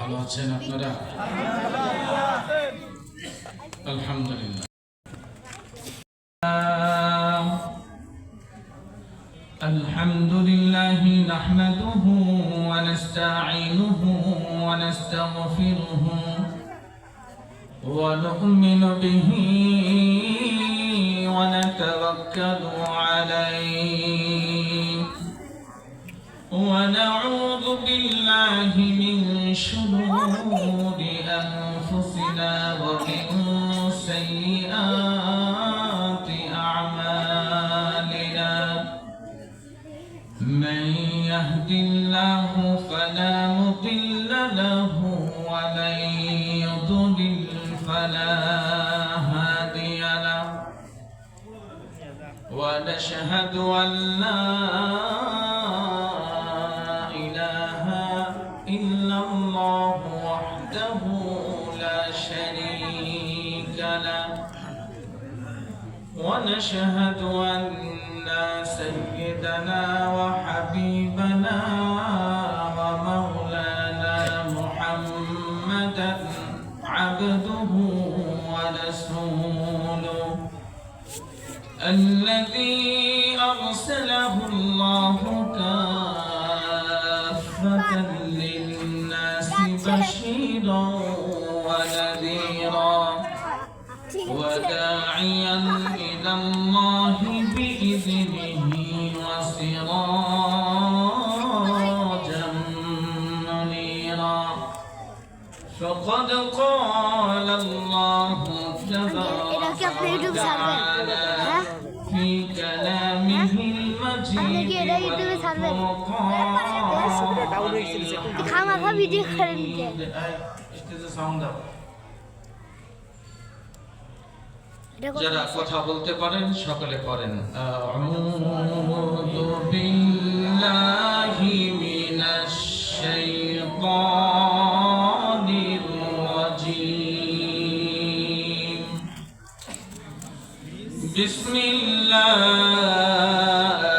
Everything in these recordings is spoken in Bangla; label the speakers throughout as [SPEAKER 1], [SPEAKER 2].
[SPEAKER 1] ভালো আছেন আপনারা? আলহামদুলিল্লাহ। আলহামদুলিল্লাহি নাহমাদুহু ওয়া নাস্তাঈনুহু ওয়া নাস্তাগফিরুহু ওয়া নু'মিনু বিহি ওয়া নাতাওয়াক্কালু আলাইহি ওয়া নাউযু বিল্লাহি মিন শুরুরি আনফুসিনা ওয়া মিন সাইয়্যাতি আ'মালিনা من يهد الله فلا مضل له ومن يضلل فلا هادي له ونشهد أن لا إله إلا الله وحده لا شريك له ونشهد أن سيدنا وحبيبنا ومولانا محمدا عبده ورسوله الذي أرسله الله كافة للناس بشيرا ونذيرا وداعيا إلى الله بإذنه وسراجا منيرا فقد قال الله تبارك وتعالى في كلامه المجيد والفرقان যারা কথা বলতে পারেন সকলে পড়েন আউযু বিল্লাহি মিনাশ শাইতানির রাজীম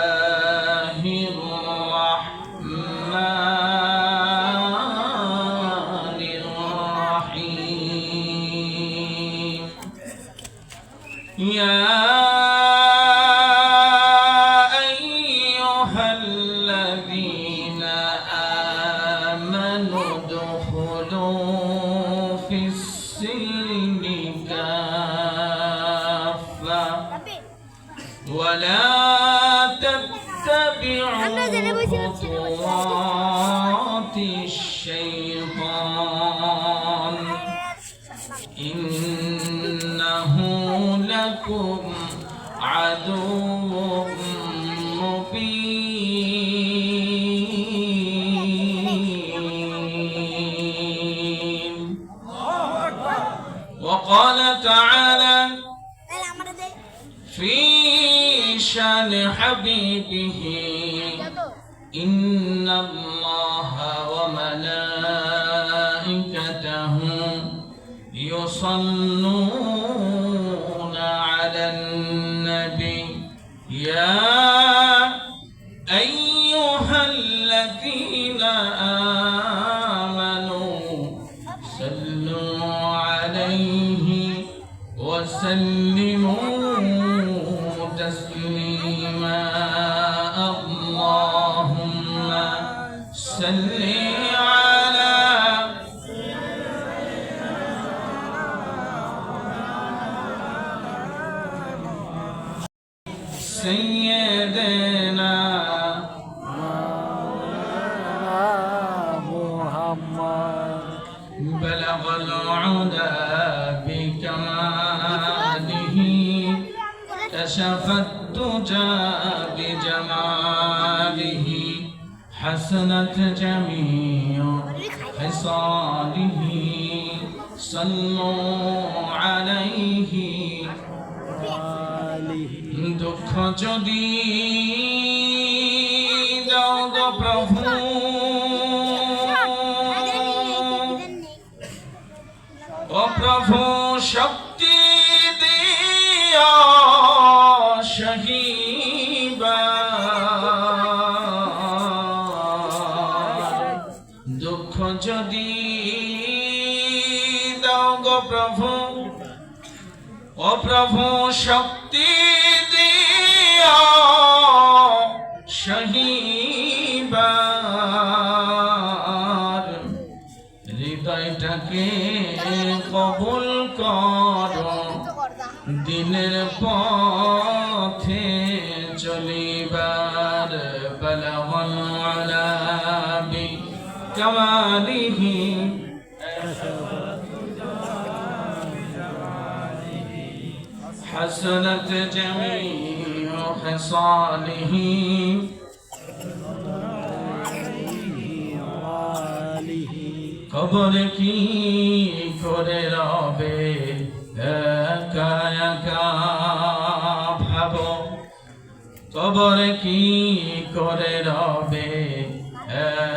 [SPEAKER 1] বিসমিল্লাহির রাহমানির রাহিম يا أيها الذين آمنوا ادخلوا في السلم كافة ولا تتبعوا خطوات الشيطان إنه لكم عدو مبين وقال تعالى في شان حبيبه إن الله وملائكته يصلون على النبي يا أيها الذين آمنوا صلوا عليه وسلموا تسليما اللهم صل على سيدنا محمد بلغ العلا بكماله كشف الدجى بجماله حسنت جميع خصاله صلوا عليه দুঃখ যদি দাও গো প্রভু ও প্রভু শক্তি দিয়া সহিবা দুঃখ যদি প্রভু শক্তি দিয়া সহিবার হৃদয়টাকে কবুল করো দিনের পথে চলিবার বলগল আলাবি কামালিহি حسنت جميع خصاله কবর কি করে রবে একা একা ভাবো কবর কি করে রবে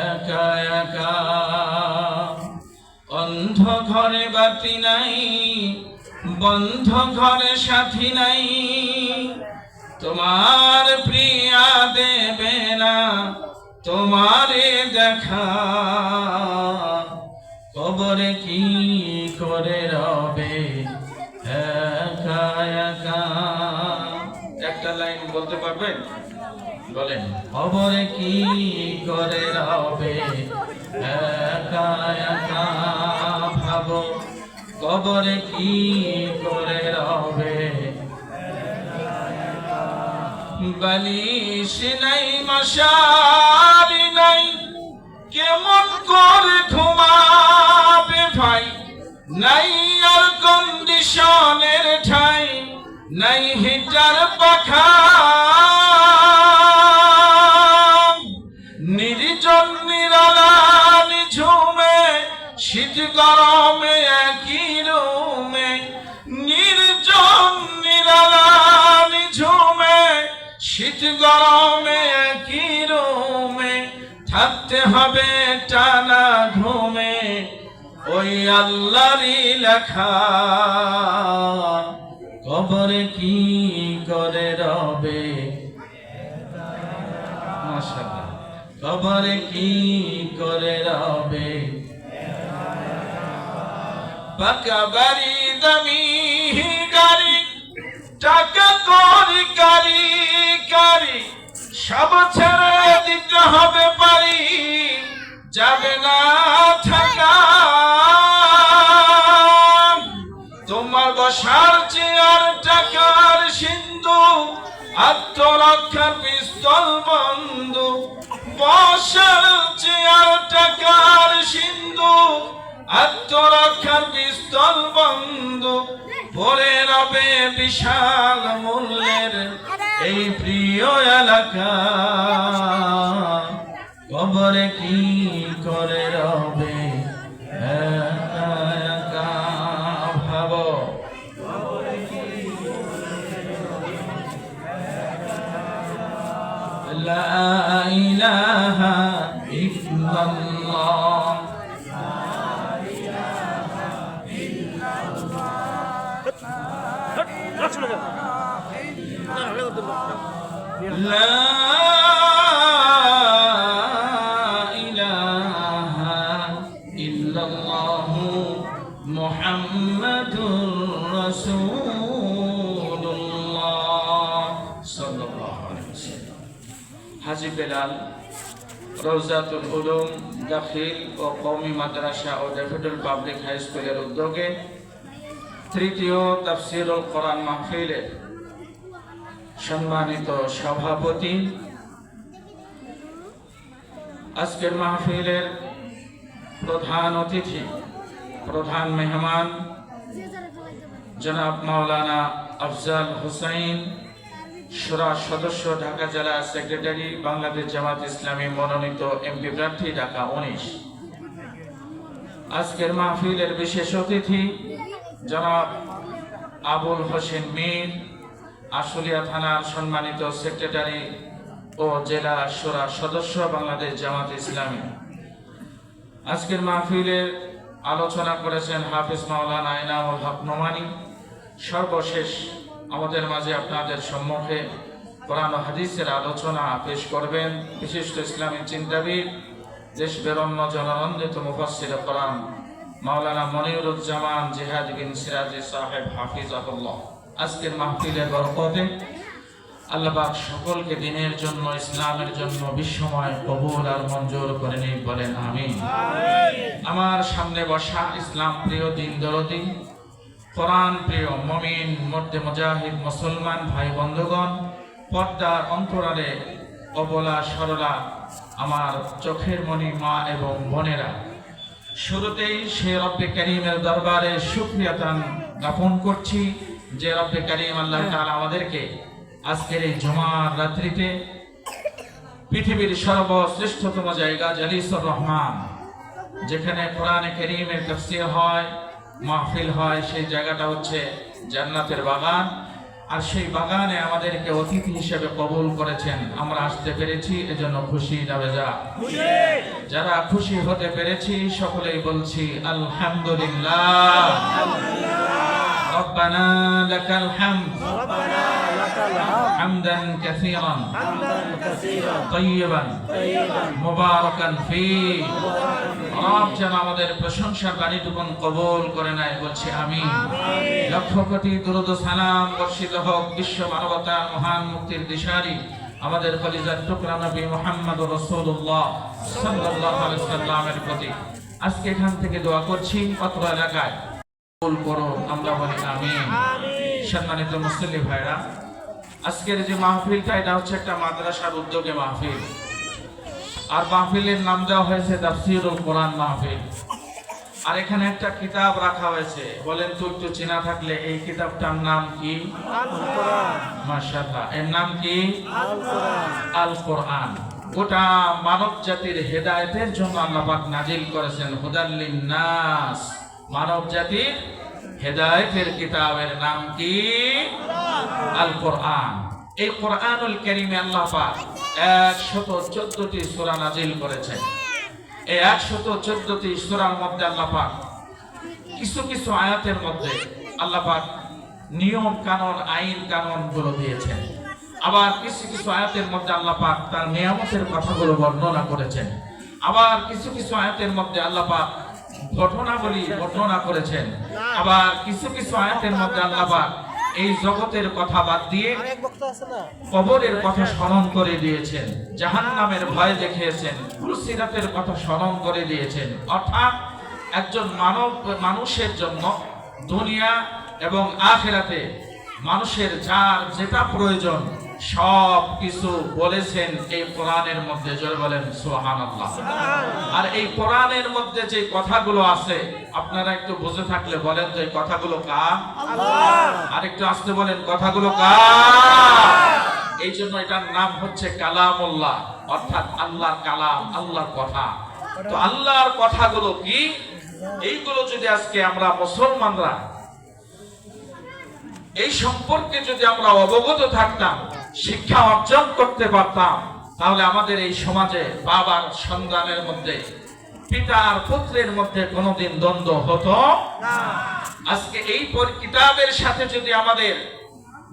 [SPEAKER 1] একা একা অন্ধ ঘরে বাতি নাই বন্ধ ঘরে সাথী নাই তোমার প্রিয়া দেবে না তোমারে দেখা কবরে কি করে রবে একা একা একটা লাইন বলতে পারবেন বলেন কবরে কি করে রবে একা একা ভাবো কবরে কি করে রবে বালিশ নাই মশারি নাই কেমন করে ঘুমাবে ভাই নাই আর কন্ডিশনের ঠাই নাই হিটার পাখা নির্জন নিরালা নিঝুমে শীত গরমে একই রুমে নির্জন নিরালা নিঝুমে শীত গরমে একই রুমে থাকতে হবে টানা ঘুমে ওই আল্লাহরই লেখা কবরে কি করে রবে মাশাআল্লাহ কবরে কি করে রবে পাকা বাড়ি দামি গাড়ি টাকা করি কারি কারি সব ছেড়ে দিতে হবে পারি যাবে না থাকা তোমার বসার চেয়ার টাকার সিন্ধু আত্মরক্ষার পিস্তল বন্ধু বসার চেয়ার টাকার সিন্ধু আত্মরক্ষার পিস্তল বন্ধু পরে রবে বিশাল মূল্যের এই প্রিয় এলাকা কবরে কি করে রবে একা একা ভাবো লা ইলাহা ইল্লাল্লাহ لا إله إلا الله محمد رسول الله صلى الله عليه وسلم হাজী বেলাল রওজাতুল উলুম দাখিল ও কওমি মাদ্রাসা ও ডেফোডিল পাবলিক হাই স্কুলের উদ্যোগে তৃতীয় তাফসীরুল কোরআন মাহফিলের সম্মানিত সভাপতি আজকের মাহফিলের প্রধান অতিথি প্রধান মেহমান জনাব মাওলানা আফজাল হুসাইন শুরা সদস্য ঢাকা জেলা সেক্রেটারি বাংলাদেশ জামাত ইসলামী মনোনীত এমপি প্রার্থী ঢাকা 19 আজকের মাহফিলের বিশেষ অতিথি জনাব আবুল হোসেন মীর আশুলিয়া থানার সম্মানিত সেক্রেটারি ও জেলা শুরা সদস্য বাংলাদেশ জামাত ইসলামী আজকের মাহফিলের আলোচনা করেছেন হাফিজ মাওলানা ইনামুল হক নোমানী সর্বশেষ আমাদের মাঝে আপনাদের সম্মুখে কোরআন ও হাদিসের আলোচনা পেশ করবেন বিশিষ্ট ইসলামী চিন্তাবিদ দেশ বেরোন্ন জনরঞ্জিত মুফাসসির কোরআন মাওলানা মনিরুজ্জামান জিহাদ বিন সিরাজি সাহেব হাফিজাহুল্লাহ। আজকের মাহফিলের বরকতে আল্লাহ পাক সকলকে দিনের জন্য, ইসলামের জন্য বিশ্বময় কবুল আর মঞ্জুর করে নিন, বলেন আমিন। আমার সামনে বসা ইসলাম প্রিয়, দিন দরদি, কোরআন প্রিয় মুমিন, মর্দে মুজাহিদ মুসলমান ভাই বন্ধুগণ, পর্দার অন্তরালে অবলা সরলা আমার চোখের মণি মা এবং বোনেরা, শুরুতেই সে রব্বে কারীমের দরবারে শুকরিয়া জ্ঞাপন করছি যে রব্বে কারীম আল্লাহ তাআলা আমাদেরকে আজকের এই জুমার রাত্রিতে পৃথিবীর সর্বশ্রেষ্ঠতম জায়গা জালিসুর রহমান, যেখানে কোরআনে কারীমের তাফসীর হয়, মাহফিল হয়, সেই জায়গাটা হচ্ছে জান্নাতের বাগান। আর সেই বাগানে আমাদেরকে অতিথি হিসেবে কবুল করেছেন। আমরা আসতে পেরেছি, এজন্য খুশি না বেজা? যারা খুশি হতে পেরেছি সকলেই বলছি আলহামদুলিল্লাহ। রব্বানা লাকাল হামদ হামদান কাসীরান তাইয়িবান মুবারাকান ফী। রব যেন আমাদের প্রশংসার বাণীটুকু কবুল করে নেয়, বলছি আমিন। লক্ষ কোটি দুরূদ ও সালাম বর্ষিত হোক বিশ্ব মানবতার মহান মুক্তির দিশারি আমাদের কলিজার টুকরা নবী মুহাম্মদুর রাসূলুল্লাহ সাল্লাল্লাহু আলাইহি ওয়াসাল্লামের প্রতি। আজকে এখান থেকে দোয়া করছি অত্র এলাকায় কবুল করো, আমরা বলি আমিন। সম্মানিত মুসল্লি ভাইরা, আজকের যে মাহফিলটা, এটা হচ্ছে একটা মাদ্রাসার উদ্যোগে মাহফিল। আর মাহফিলের নাম দেওয়া হয়েছে তাফসীরুল কোরআন মাহফিল। আর এখানে একটা কিতাব রাখা হয়েছে, বলেন তো একটু চেনা থাকলে, এই কিতাবটার নাম কি? আল কোরআন। মাশাআল্লাহ, এর নাম কি? আল কোরআন। আল কোরআন গোটা মানব জাতির হেদায়েতের জন্য আল্লাহ পাক নাজিল করেছেন, হুদাল লিন-নাস। মানব জাতির হেদায়েতের কিতাবের নাম কি? আল কোরআন। এই কোরআনুল কারীমে আল্লাহ পাক 114টি সূরা নাজিল করেছেন। এই 114টি সূরার মধ্যে আল্লাহ পাক কিছু কিছু আয়াতের মধ্যে আল্লাহ পাক নিয়ম কানুন, আইন কানুন গুলো দিয়েছেন। আবার কিছু কিছু আয়াতের মধ্যে আল্লাহ পাক তার নিয়ামতের কথাগুলো বর্ণনা করেছেন। আবার কিছু কিছু আয়াতের মধ্যে আল্লাহ পাক ঘটনাবলী বর্ণনা করেছেন। আবার কিছু কিছু আয়াতের মধ্যে আল্লাহ পাক এই জগতের কথা বাদ দিয়ে কবরের কথা স্মরণ করে দিয়েছেন, জাহান্নামের ভয় দেখিয়েছেন, ফুলসিরাতের কথা স্মরণ করে দিয়েছেন। অর্থাৎ একজন মানুষের জন্য দুনিয়া এবং আখিরাতে মানুষের যার যেটা প্রয়োজন সব কিছু বলেছেন এই কোরআনের মধ্যে। জোরে বলেন সুবহানাল্লাহ। আর এই কোরআনের মধ্যে যে কথাগুলো আছে, আপনারা একটু বুঝে থাকলে বলেন তো এই কথাগুলো কার? আল্লাহ। আর একটু আস্তে বলেন, কথাগুলো কার? এই জন্য এটার নাম হচ্ছে কালামুল্লাহ, অর্থাৎ আল্লাহর কালাম, আল্লাহর কথা। তো আল্লাহর কথাগুলো কি, এইগুলো যদি আজকে আমরা মুসলমানরা এই সম্পর্কে যদি আমরা অবগত থাকতাম, শিক্ষা অর্জন করতে পারতাম, তাহলে আমাদের এই সমাজে বাবার সন্তানের মধ্যে, পিতার পুত্রের মধ্যে কোনোদিন দ্বন্দ্ব হতো না। আজকে এই কিতাবের সাথে যদি আমাদের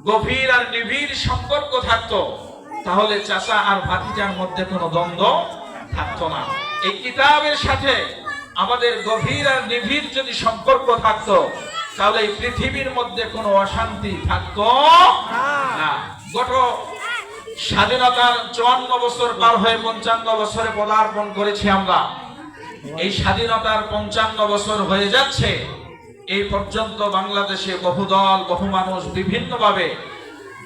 [SPEAKER 1] গভীর আর নিবিড় সম্পর্ক থাকতো, তাহলে চাচা আর ভাতিজার মধ্যে কোনো দ্বন্দ্ব থাকতো না। এই কিতাবের সাথে আমাদের গভীর আর নিবিড় যদি সম্পর্ক থাকতো, তাহলে এই পৃথিবীর মধ্যে কোনো অশান্তি থাকতো না। গত স্বাধীনতার 54 বছর পার হয়ে 55 বছরে পদার্পণ করেছি আমরা। এই স্বাধীনতার 55 বছর হয়ে যাচ্ছে। এই পর্যন্ত বাংলাদেশে বহু দল, বহু মানুষ বিভিন্নভাবে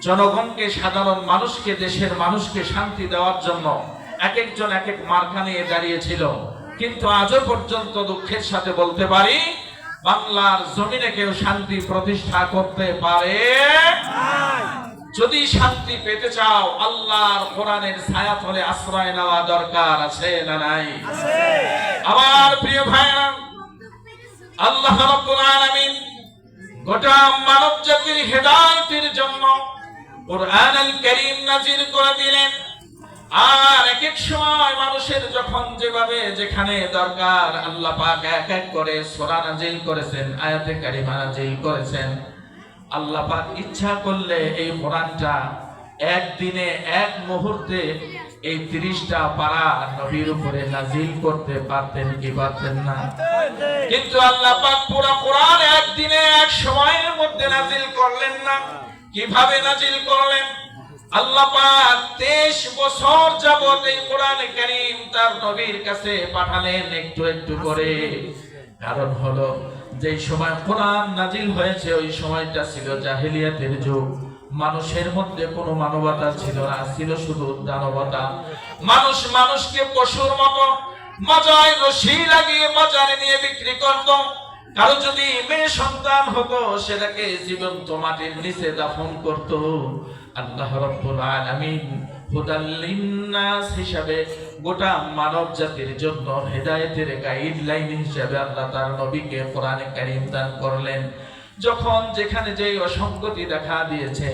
[SPEAKER 1] জনগণকে, সাধারণ মানুষকে, দেশের মানুষকে শান্তি দেওয়ার জন্য এক একজন এক এক মার্কা নিয়ে দাঁড়িয়েছিল। কিন্তু আজও পর্যন্ত দুঃখের সাথে বলতে পারি, বাংলার জমিনে কেউ শান্তি প্রতিষ্ঠা করতে পারে না। যদি শান্তি পেতে চাও, আল্লাহর কোরআনের ছায়াতলে আশ্রয় নেওয়া দরকার, আছে না নাই? আছে। আমার প্রিয় ভাইরা, আল্লাহ রাব্বুল আলামিন গোটা মানব জাতির হেদায়েতের জন্য কোরআনুল কারীম নাযিল করে দিলেন। আর এক এক সময় মানুষের যখন যেভাবে যেখানে দরকার, আল্লাহ পাক এক এক করে সূরা নাযিল করেছেন, আয়াতে কারিমা নাযিল করেছেন। আল্লাহ পাক ইচ্ছা করলে এই কোরআনটা একদিনে, এক মুহূর্তে এই 30টা পারা নবীর উপরে নাজিল করতে পারতেন কি পারতেন না? কিন্তু আল্লাহ পাক পুরো কোরআন একদিনে এক সময়ের মধ্যে নাজিল করলেন না। কিভাবে নাজিল করলেন? আল্লাহ পাক 23 বছর যাবত এই কোরআন কারীম তার নবীর কাছে পাঠালেন একটু একটু করে। কারণ হলো যে সময় কোরআন নাজিল হয়েছে ওই সময়টা ছিল জাহেলিয়াতের যুগ। মানুষের মধ্যে কোনো মানবতা ছিল না, ছিল শুধু দানবতা। মানুষ মানুষকে পশুর মতো মাজায় রশি লাগিয়ে বাজারে নিয়ে বিক্রি করত। কারো যদি মেয়ে সন্তান হতো সেটাকে জীবন্ত মাটির নিচে দাফন করত। আল্লাহ রাব্বুল আলামিন হুদাল লিন্নাস হিসাবে গোটা মানব জাতির জন্য হেদায়েতের গাইডলাইন হিসাবে আল্লাহ তার নবীকে কোরআনে কারীম দান করলেন। যখন যেখানে যেই অসঙ্গতি দেখা দিয়েছে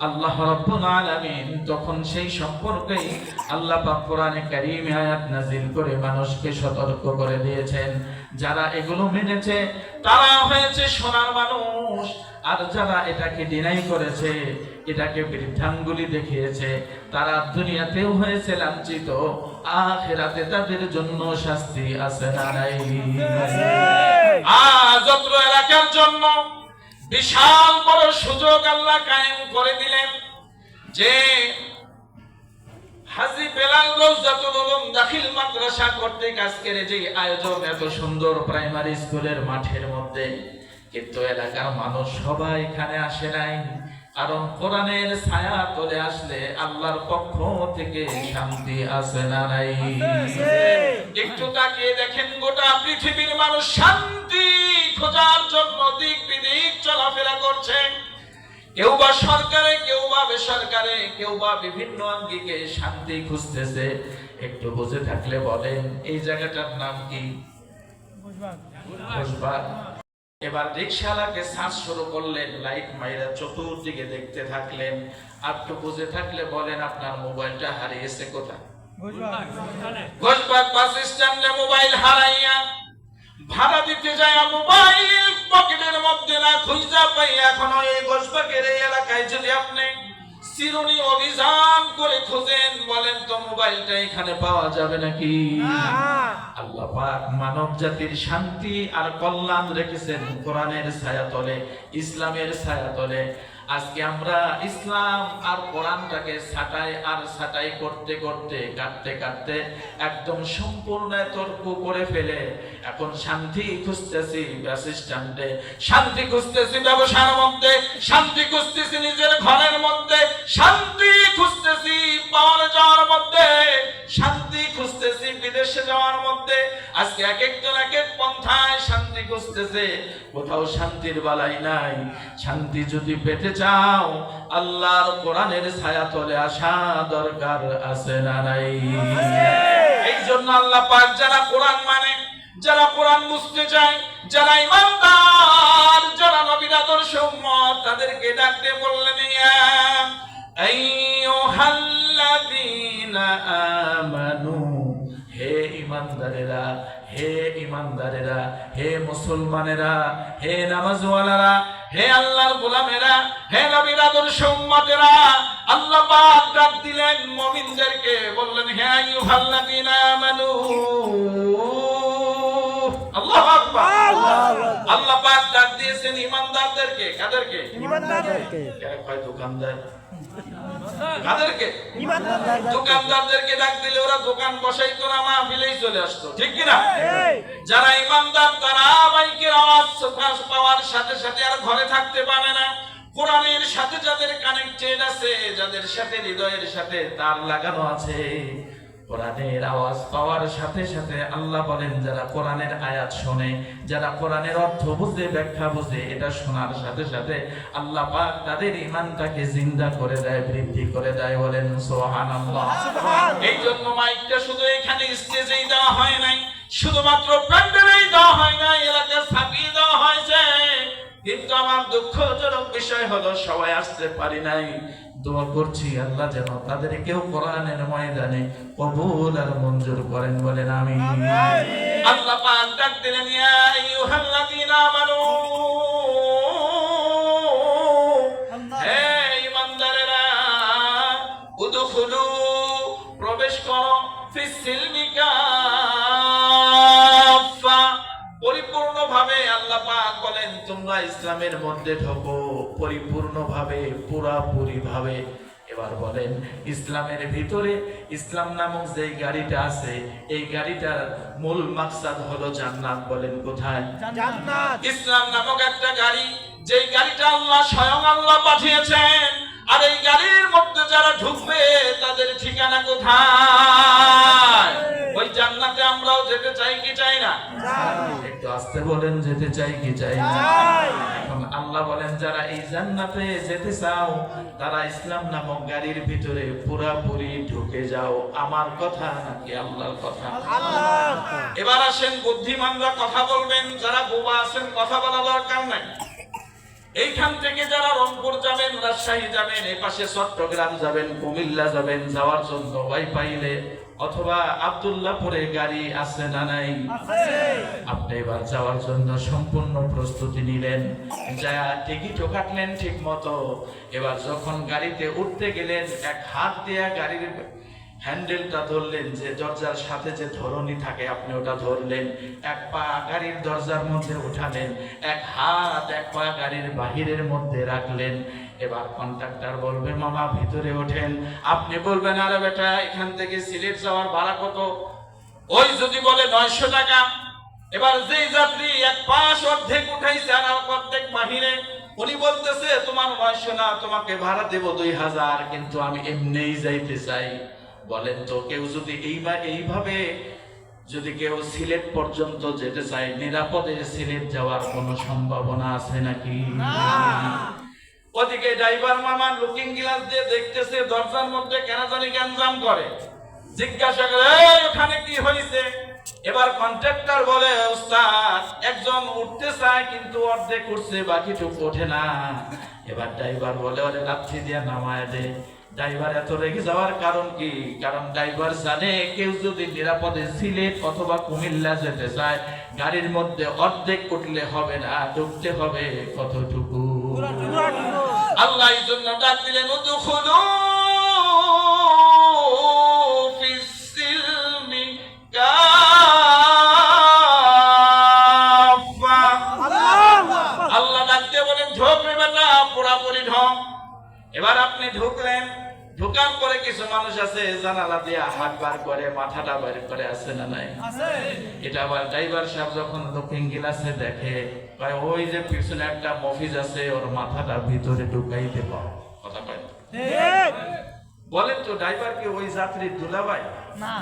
[SPEAKER 1] আল্লাহ রাব্বুল আলামিন তখন সেই সম্পর্কেই আল্লাহ পাক কোরআনে কারীমে আয়াত নাযিল করে মানুষকে সতর্ক করে দিয়েছেন। যারা এগুলো মেনেছে তারা হয়েছে সোনার মানুষ, আর যারা এটাকে ডিনাই করেছে, এটাকে বৃদ্ধাঙ্গুলি দেখিয়েছে, তারা দুনিয়াতেও হয়েছে লাঞ্ছিত, আখিরাতে তাদের জন্য শাস্তি আছে না নাই? আজ অত্র এলাকার জন্য বিশাল বড় সুযোগ আল্লাহ কায়েম করে দিলেন যে হাজী বেলাল রওজাতুল উলুম দাখিল মাদ্রাসা কর্তৃক আজকের যে আয়োজন এত সুন্দর প্রাইমারি স্কুলের মাঠের মধ্যে, কিন্তু এলাকার মানুষ সবাই এখানে আসে নাই। কারণ কোরআনের ছায়া তলে আসলে আল্লাহর পক্ষ থেকে শান্তি আসে না নাই? একটু তাকিয়ে দেখেন গোটা পৃথিবীর মানুষ শান্তি খোঁজার জন্য দিক বিদিক চলাফেরা করছে। কেউ বা সরকারে, কেউ বা বেসরকারে, কেউ বা বিভিন্ন আঙ্গিকে শান্তি খুঁজতেছে। একটু বুঝে থাকলে বলেন এই জায়গাটার নাম কি? ঘোষবাগ। এবার রিকশাওয়ালাকে সার্চ শুরু করলেন, লাইট মাইরা চতুর্দিকে দেখতে থাকলেন। আর একটু বুঝে থাকলে বলেন আপনার মোবাইলটা হারিয়েছে কোথায়? ঘোষবাগ বাস স্ট্যান্ডে মোবাইল হারাইয়া ভাড়া দিতে যায় মোবাইল পকেটের মধ্যে না খুঁজা পাই। এখনো এই ঘোষবাগের এই এলাকায় যদি আপনি চিরুনি অভিযান করে খোঁজেন, বলেন তো মোবাইলটা এখানে পাওয়া যাবে নাকি? আল্লাহ পাক মানব জাতির শান্তি আর কল্যাণ রেখেছেন কোরআনের ছায়াতলে, ইসলামের ছায়াতলে। আজকে আমরা ইসলাম আর কোরআনটাকে ছাঁটাই করতে করতে কাটতে কাটতে একদম সম্পূর্ণ তর্ক করে ফেলে এখন শান্তি খুঁজতেছি বাস স্ট্যান্ডে, শান্তি খুঁজতেছি ব্যবসার মধ্যে, শান্তি খুঁজতেছি নিজের ঘরের মধ্যে, শান্তি খুঁজতেছি পাওয়ার যাওয়ার মধ্যে, শান্তি খুঁজতেছি বিদেশে যাওয়ার মধ্যে। আজকে এক একজন এক এক পন্থায় শান্তি খুঁজতেছে, কোথাও শান্তির বালাই নাই। শান্তি যদি পেতে চাও আল্লাহর কোরআনের ছায়াতলে আসা দরকার আছে না নাই? এই জন্য আল্লাহ পাক যারা কোরআন মানে, যারা কোরআন বুঝতে চায়, যারা ইমানদার, যারা নবীর আদর্শ উম্মত, তাদেরকে ডাকতে বললেন ইয়া আইয়ুহাল্লাযীনা আমানু, হে ইমানদারেরা, হে ইমানদারেরা, হে মুসলমানেরা, হে নামাজওয়ালারা, হে আল্লাহর গোলামেরা, হে নবীর আদর্শ উম্মতেরা। আল্লাহ পাক ডাক দিলেন মুমিনদেরকে, বললেন হে আইয়ুহাল্লাযীনা আমানু। আল্লাহু আকবার। আল্লাহ পাক ডাক দিয়েছেন ইমানদারদেরকে। কাদেরকে? ইমানদারদেরকে। কে কয় দোকানদার? কাদেরকে? ইমানদারদেরকে। দোকানদারদেরকে ডাক দিলে ওরা দোকান বসাইতো না, মাহফিলেই চলে আসতো, ঠিক কি না? যারা ইমানদার তারা মাইকের আওয়াজ পাওয়ার সাথে সাথে আর ঘরে থাকতে পারে না। কোরআনের সাথে যাদের কানেক্টেড আছে, যাদের সাথে হৃদয়ের সাথে তার লাগানো আছে, কোরআনের আওয়াজ পাওয়ার সাথে সাথে আল্লাহ বলেন যারা কোরআনের আয়াত শোনে, যারা কোরআনের অর্থ বুঝে, ব্যাখ্যা বুঝে, এটা শোনার সাথে সাথে আল্লাহ পাক তাদের ঈমানটাকে জিন্দা করে দেয়, বৃদ্ধি করে দেয়। বলেন সুবহানাল্লাহ। এই জন্য মাইকটা শুধু এখানে স্টেজেই দেওয়া হয় নাই, শুধুমাত্র প্যান্ডেলেই দেওয়া হয় নাই, এলাকায় ছাপিয়ে দেওয়া হয়েছে। কিন্তু আমার দুঃখজনক বিষয় হলো সবাই আসতে পারি নাই। দোয়া করছি আল্লাহ যেন তাদেরকেও কোরআনের ময়দানে কবুল আর মঞ্জুর করেন। বলেন আমিন। আল্লাহ পাক ডাক দিলেন ইয়া আইয়ুহাল্লাযীনা আমানু, হে ঈমানদারেরা, উদখুলু, প্রবেশ ফিস সিলমি কাফা, পরিপূর্ণভাবে আল্লাহ পাক বলেন তোমরা ইসলামের মধ্যে ঢোকো পরিপূর্ণভাবে, পুরাপুরি ভাবে। এবার বলেন ইসলামের ভিতরে ইসলাম নামক যে গাড়িটা আছে, এই গাড়িটার মূল মাকসাদ হলো জান্নাত। বলেন কোথায়?
[SPEAKER 2] জান্নাত।
[SPEAKER 1] ইসলাম নামক একটা গাড়ি, যেই গাড়িটা আল্লাহ স্বয়ং আল্লাহ পাঠিয়েছেন, আর এই গাড়ির মধ্যে যারা ঢুকবে তাদের ঠিকানা কোথায়? ওই জান্নাতে আমরাও যেতে চাই কি চাই না? একটু আস্তে বলেন, যেতে চাই কি চাই না? এখন আল্লাহ বলেন যারা এই জান্নাতে যেতে চাও তারা ইসলাম নামক গাড়ির ভিতরে পুরাপুরি ঢুকে যাও। আমার কথা নাকি আল্লাহর কথা? এবার আসেন বুদ্ধিমানরা কথা বলবেন, যারা বোবা আছেন কথা বলা দরকার নাই। এইখান থেকে যারা রংপুর যাবেন, রাজশাহী যাবেন, এই পাশে চট্টগ্রাম যাবেন, কুমিল্লা যাবেন, যাওয়ার জন্য ওয়াই পাইলে অথবা আব্দুল্লাহপুরে গাড়ি আছে না নাই? আপনি এবার যাওয়ার জন্য সম্পূর্ণ প্রস্তুতি নিলেন, যা টিকিটও কাটলেন ঠিক মতো। এবার যখন গাড়িতে উঠতে গেলেন, এক হাত দিয়ে গাড়ির হ্যান্ডেলটা ধরলেন, যে দরজার সাথে যে ধরনী থাকে আপনি ওটা ধরলেন, এক পা গাড়ির দরজার মধ্যে উঠালেন, এক হাত এক পা গাড়ির বাহিরের মধ্যে রাখলেন। এবার কন্ট্রাক্টর বলবে মামা ভিতরে ওঠেন। আপনি বলবেন আরে বেটা এখান থেকে সিলেট যাওয়ার ভাড়া কত? ওই যদি বলে 900 টাকা। এবার যেই যাত্রী এক পাশ অর্ধেক উঠাইছে আর অর্ধেক বাহিরে, উনি বলতেছে তোমার 900 না, তোমাকে ভাড়া দেব 2000, কিন্তু আমি এমনিই যাইতে চাই। বলেন তো কেউ যদি এইভাবে যদি কেউ সিলেট পর্যন্ত যেতে চায়, নিরাপদে সিলেট যাওয়ার কোনো সম্ভাবনা আছে নাকি? ওদিকে ড্রাইভার মামা লুকিং গ্লাস দিয়ে দেখতেছে দরজার মধ্যে কেন জানি গ্যাঞ্জাম করে, জিজ্ঞাসা করে ওখানে কি হয়েছে? এবার কন্ট্রাক্টর বলে ওস্তাদ একজন উঠতে চায় কিন্তু অর্ধেক উঠছে, বাকিটুকু ওঠে না। এবার ড্রাইভার বলে ওরে লাথি দিয়ে নামায় দে। ড্রাইভার এত রেগে যাওয়ার কারণ কি? কারণ ড্রাইভার জানে কেউ যদি নিরাপদে সিলেট অথবা কুমিল্লা যেতে চায়, গাড়ির মধ্যে অর্ধেক উঠলে হবে না, ঢুকতে হবে কতটুকু? আল্লাহ এই জন্য ডাক দিলেন উদখুলু ফিস সিলমি কাফা। আল্লাহ ডাক দিয়ে বলেন ঢোক রে বেটা, পুরাপুরি ঢোক। এবার আপনি ঢুকলেন, ঢোকার পরে কিছু মানুষ আছে জানালা দিয়ে হাত বার করে, মাথাটা বার করে, আছে না নাই? এটা আবার ড্রাইভার সাহেব যখন লুকিং গ্লাসে দেখে, ওই যে পিছনে একটা মফিজ আছে, ওর মাথাটা ভিতরে ঢুকাইতে পাও। কথা কয় বলেন তো ড্রাইভার কি ওই যাত্রী দুলাভাই না,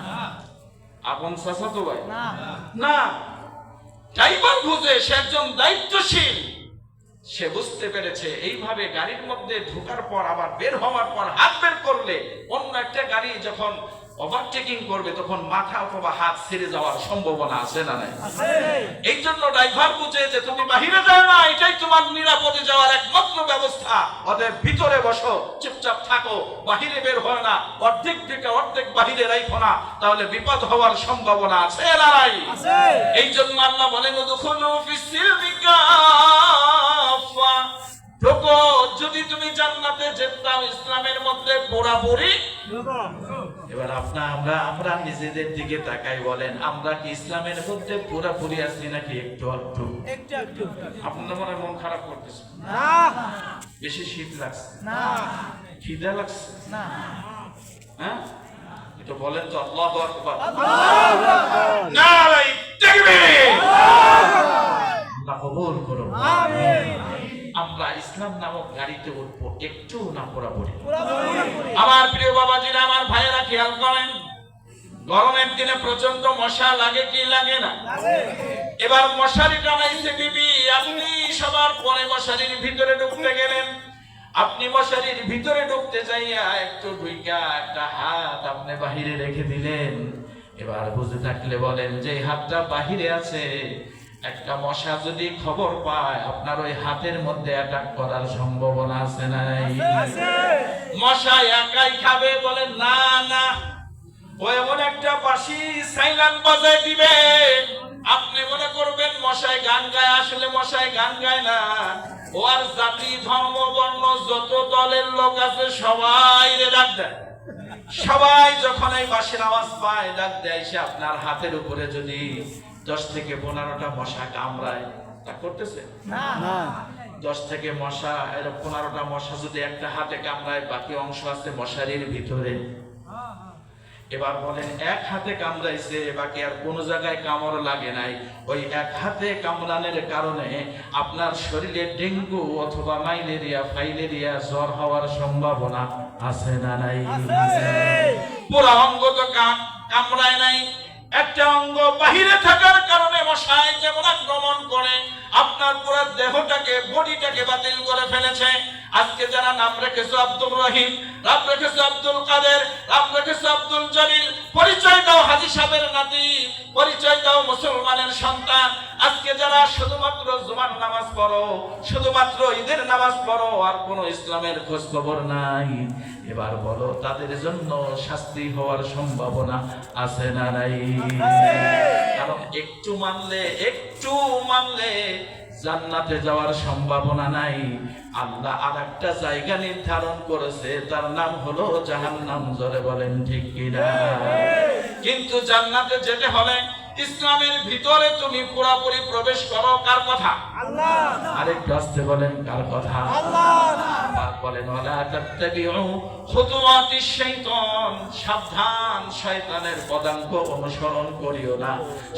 [SPEAKER 1] আপন চাচাতো ভাই না? ড্রাইভার বুঝে সে একজন দায়িত্বশীল, সে বুঝতে পেরেছে এইভাবে গাড়ির মধ্যে ঢোকার পর আবার বের হওয়ার পর হাত বের করলে অন্য একটা গাড়ি যখন ওভারটেকিং করবে তখন মাথা অথবা হাত ছেড়ে যাওয়ার সম্ভাবনা আছে না নাই? এই জন্য ড্রাইভার বুঝে যে তুমি বাহিরে যাও না, এটাই তোমার নিরাপদে যাওয়ার একমাত্র ব্যবস্থা। অতএব ভিতরে বসো, চুপচাপ থাকো, বাহিরে বের হয় না, অর্ধেক দিকে অর্ধেক বাহিরে রাখো না, তাহলে বিপদ হওয়ার সম্ভাবনা আছে না নাই? এই জন্য আল্লাহ বলেন উদখুলু ফিস সিলমি কাফা, ঢোকো। যদি তুমি জান্নাতে যেতে চাও ইসলামের মধ্যে পুরাপুরি। এবার আমরা নিজেদের দিকে তাকাই, বলেন আমরা কি ইসলামের মধ্যে পুরাপুরি আছি নাকি একটু একটু? আপনার মনে মন খারাপ করতেছে না? বেশি শীত লাগছে না? খিদা লাগছে না? হ্যাঁ এটা বলেন তো আল্লাহু আকবার। নারায়ে তাকবীর। আল্লাহ কবুল করুন। আমিন। আমরা ইসলাম নামক গাড়িতে উঠবো একটু না পুরাপুরি? আমার প্রিয় বাবাজিরা, আমার ভাইয়েরা খেয়াল করেন, গরমের দিনে প্রচন্ড মশা লাগে কি লাগে না? এবার মশারি টানাইছে বিবি, আপনি সবার পরে মশারির ভিতরে ঢুকতে গেলেন। আপনি মশারির ভিতরে ঢুকতে যাইয়া একটু ঢুইকা একটা হাত আপনি বাহিরে রেখে দিলেন। এবার বুঝে থাকলে বলেন যে হাতটা বাহিরে আছে, একটা মশা যদি খবর পায় আপনার ওই হাতের মধ্যে অ্যাটাক করার সম্ভাবনা আছে নাই? মশা একাই খাবে? বলেন না না, ও এমন একটা বাঁশি সাইলেন্ট বাজায় দিবে, আপনি মনে করবেন মশায় গান গায়, আসলে মশায় গান গায় না। ও আর জাতি ধর্ম বর্ণ যত দলের লোক আছে সবাই রে ডাক দেয়। সবাই যখন এই বাঁশির আওয়াজ পায় ডাক দেয়, সে আপনার হাতের উপরে যদি 10 থেকে 15টা মশা কামড়ায়, তা করতেছে না। 10 থেকে 15টা মশা যদি একটা হাতে কামড়ায়, বাকি অংশ আছে মশারির ভিতরে। এবার বলেন, এক হাতে কামড়াইছে, বাকি আর কোন জায়গায় কামড় লাগে নাই, ওই এক হাতে কামড়ানোর কারণে আপনার শরীরে ডেঙ্গু অথবা ম্যালেরিয়া, ফাইলেরিয়া, জ্বর হওয়ার সম্ভাবনা আছে না নাই? পুরো অঙ্গ তো কামড়ায় নাই, একটা অঙ্গ বাহিরে থাকার কারণে মশায় যেমন আক্রমণ করে আপনার পুরো দেহটাকে, বডিটাকে বাতিল করে ফেলেছে। আজকে যারা নাম রেখেছো আব্দুর রহিম, নাম রেখেছো আব্দুল কাদের, নাম রেখেছো আব্দুল জলিল, পরিচয় দাও হাজী সাহেবের নাতি, পরিচয় দাও মুসলমানের সন্তান। আজকে যারা শুধুমাত্র জুমার নামাজ পড়ো, শুধুমাত্র ঈদের নামাজ পড়ো, আর কোনো ইসলামের খোঁজ খবর নাই, এবার বলো তাদের জন্য শাস্তি হওয়ার সম্ভাবনা আছে না নাই? কারণ একটু মানলে জান্নাতে যাওয়ার সম্ভাবনা নাই। আল্লাহ আরেকটা জায়গা নির্ধারণ করেছে, তার নাম হলো জাহান্নাম। জোরে বলেন ঠিক কিনা? কিন্তু জান্নাতে যেতে হলে ইসলামের ভিতরে তুমি পুরোপুরি প্রবেশ করো। কার কথা? আল্লাহ। আরেকটু আসতে বলেন, কার কথা? আল্লাহ। বলেন, ওয়ালা তাত্তাবিউ খুতুওয়াতিশ শাইতান, সাবধান, শয়তানের পদাঙ্ক অনুসরণ করিও না,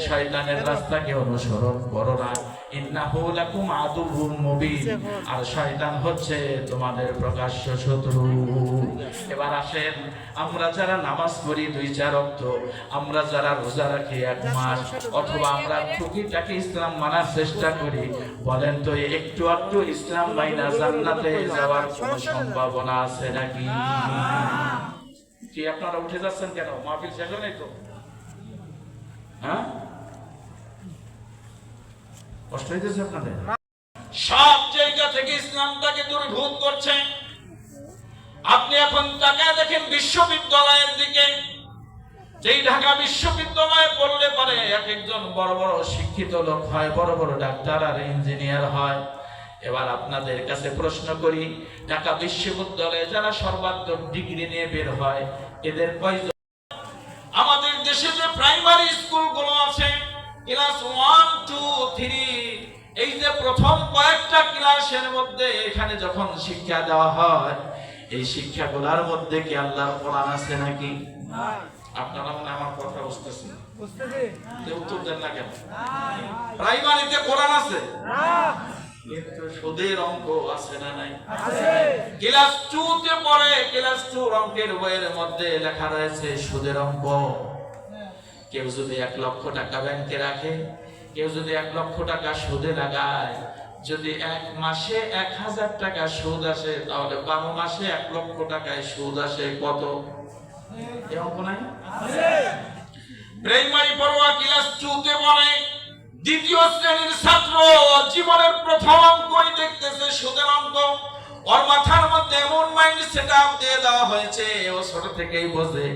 [SPEAKER 1] শয়তানের রাস্তাকে অনুসরণ করো না। ইন্নাহু লাকুম আদুউম মুবিন, আর শয়তান হচ্ছে তোমাদের প্রকাশ্য শত্রু। এবার আসেন, আমরা যারা নামাজ পড়ি 2-4 ওয়াক্ত, আমরা যারা রোজা রাখি 1 মাস, অথবা আমরা টুকিটাকি ইসলাম মানার চেষ্টা করি, বলেন তো একটু একটু ইসলাম মাইনা জান্নাতে যাওয়ার কোনো সম্ভাবনা আছে নাকি? কি আপনারা উঠে যাচ্ছেন কেন? মাহফিল শেষ হয় নাই তো? হ্যাঁ, কষ্ট হইতেছে আপনাদের? সব জায়গা থেকে ইসলামটাকে দূরীভূত করছে। আপনি এখন তাকায় দেখেন বিশ্ববিদ্যালয়ের দিকে, যেই ঢাকা বিশ্ববিদ্যালয়ে পড়লে পারে এক একজন বড় বড় শিক্ষিত লোক হয়, বড় বড় ডাক্তার আর ইঞ্জিনিয়ার হয়। এবার আপনাদের কাছে প্রশ্ন করি, ঢাকা বিশ্ববিদ্যালয়ে যারা সর্বাত্মক ডিগ্রি নিয়ে বের হয়, এদের কয়জন? আমাদের দেশে যে প্রাইমারি স্কুলগুলো আছে, ক্লাস 1, 2, 3, এই যে প্রথম কয়েকটা ক্লাসের মধ্যে এখানে যখন শিক্ষা দেওয়া হয়, এই শিক্ষাগুলোর মধ্যে কি আল্লাহর কোরআন আছে নাকি? আপনারা মনে আমার কথা বুঝতেছেন? উত্তর দেন না কেন? প্রাইমারিতে কোরআন আছে, কিন্তু সুদের অঙ্ক আছে না নাই? ক্লাস 2 তে পড়ে, ক্লাস 2 অঙ্কের বইয়ের মধ্যে লেখা রয়েছে সুদের অঙ্ক। কেউ যদি 1 লক্ষ টাকা ব্যাংকে রাখে, কেউ যদি 1 লক্ষ টাকা সুদে লাগায়, যদি 1 মাসে 1000 টাকা সুদ আসে, তাহলে 12 মাসে 1 লক্ষ টাকায় সুদ আসে কত? এই অঙ্ক নাই? প্রাইমারি পড়ুয়া ক্লাস 2 তে পড়ে, দ্বিতীয় শ্রেণীর ছাত্র জীবনের প্রথম অঙ্কই দেখতেছে সুদের অঙ্ক। ওর মাথার মধ্যে এমন মাইন্ড সেটআপ দিয়ে দেওয়া হয়েছে, ও ছোট থেকেই বোঝে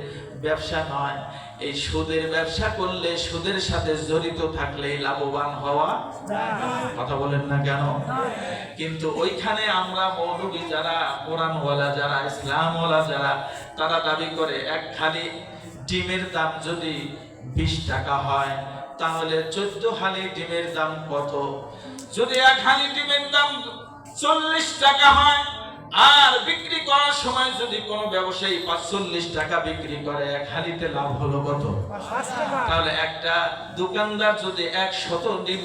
[SPEAKER 1] ব্যবসা নয়, এই সুদের ব্যবসা করলে, সুদের সাথে জড়িত থাকলে লাভবান হওয়া। কথা বলেন না কেন? কিন্তু ওইখানে আমরা মৌলবী যারা, কোরআনওয়ালা যারা, ইসলামওয়ালা যারা, তারা দাবি করে এক খালি ডিমের দাম যদি 20 টাকা হয়, তাহলে 14 হালি ডিমের দাম কত? যদি 1 হালি ডিমের দাম 40 টাকা হয়, আর বিক্রি করার সময় যদি কোনো ব্যবসায়ী 45 টাকা বিক্রি করে, 1 হালিতে লাভ হলো কত? 5 টাকা। তাহলে একটা দোকানদার যদি 100 ডিম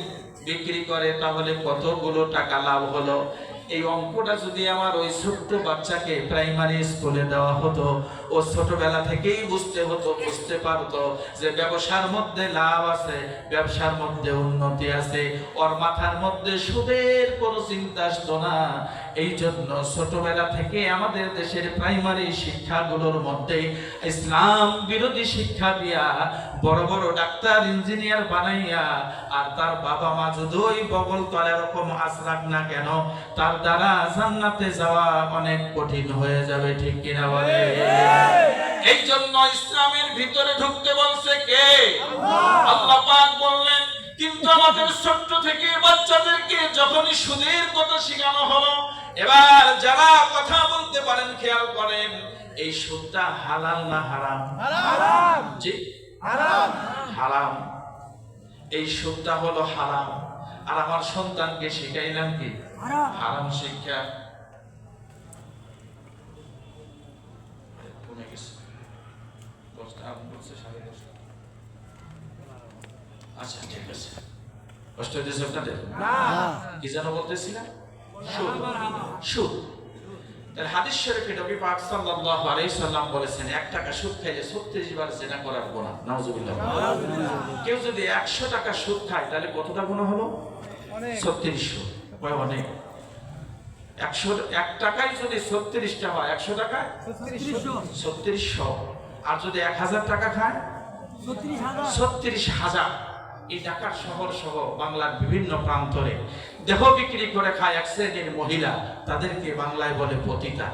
[SPEAKER 1] বিক্রি করে, তাহলে কতগুলো টাকা লাভ হলো? এই অঙ্কটা যদি আমার ওই ছোট্ট বাচ্চাকে প্রাইমারি স্কুলে দেওয়া হতো, ও ছোটবেলা থেকেই বুঝতে পারতো যে ব্যবসার মধ্যে লাভ আছে, ব্যবসার মধ্যে উন্নতি আছে, ওর মাথার মধ্যে সুদের কোনো চিন্তা আসতো না। এই জন্য ছোটবেলা থেকে আমাদের দেশের প্রাইমারি শিক্ষাগুলোর মধ্যে ইসলাম বিরোধী শিক্ষা দিয়া বড় বড় ডাক্তার, ইঞ্জিনিয়ার বানাইয়া, আর তার বাবা মা যদি ওই বগল তলে এরকম আশ্রাক না কেন, তার দ্বারা জান্নাতে যাওয়া অনেক কঠিন হয়ে যাবে। ঠিক কিনা বলে? এই জন্য ইসলামের ভিতরে ঢুকতে বলছে কে? আল্লাহ পাক বললেন। কিন্তু আমাদের ছোট্ট থেকে বাচ্চাদেরকে যখনই সুদের কথা শেখানো হলো, এবার যারা কথা বলতে পারেন খেয়াল করেন, এই সুদটা হালাল না হারাম?
[SPEAKER 2] হারাম।
[SPEAKER 1] জি
[SPEAKER 2] হারাম।
[SPEAKER 1] হারাম। এই সুদটা হলো হারাম, আর আমার সন্তানকে শিখাইলাম কি হারাম শিক্ষা। কমে গেছে 10টা, আমি বলছি 10:30। আচ্ছা ঠিক আছে, কষ্ট হইতেছে আপনাদের? কি যেন বলতেছিলাম? সুদ। সুদ। তার হাদিস শরীফে নবী পাক সাল্লাল্লাহু আলাইহি সাল্লাম বলেছেন 1 টাকা সুদ খাইলে 36 বার জিনা করার গুনাহ। নাউজুবিল্লাহ। কেউ যদি 100 টাকা সুদ খায় তাহলে কতটা গুনাহ হলো? 3600। কয় অনেক। 1 টাকায় যদি 36টা হয়, 100 টাকায় 3600। আর যদি 1000 টাকা খায় 36,000। এই ঢাকার শহর সহ বাংলার বিভিন্ন প্রান্তরে দেহ বিক্রি করে খায় এক শ্রেণীর মহিলা, তাদেরকে বাংলায় বলে পতিতা।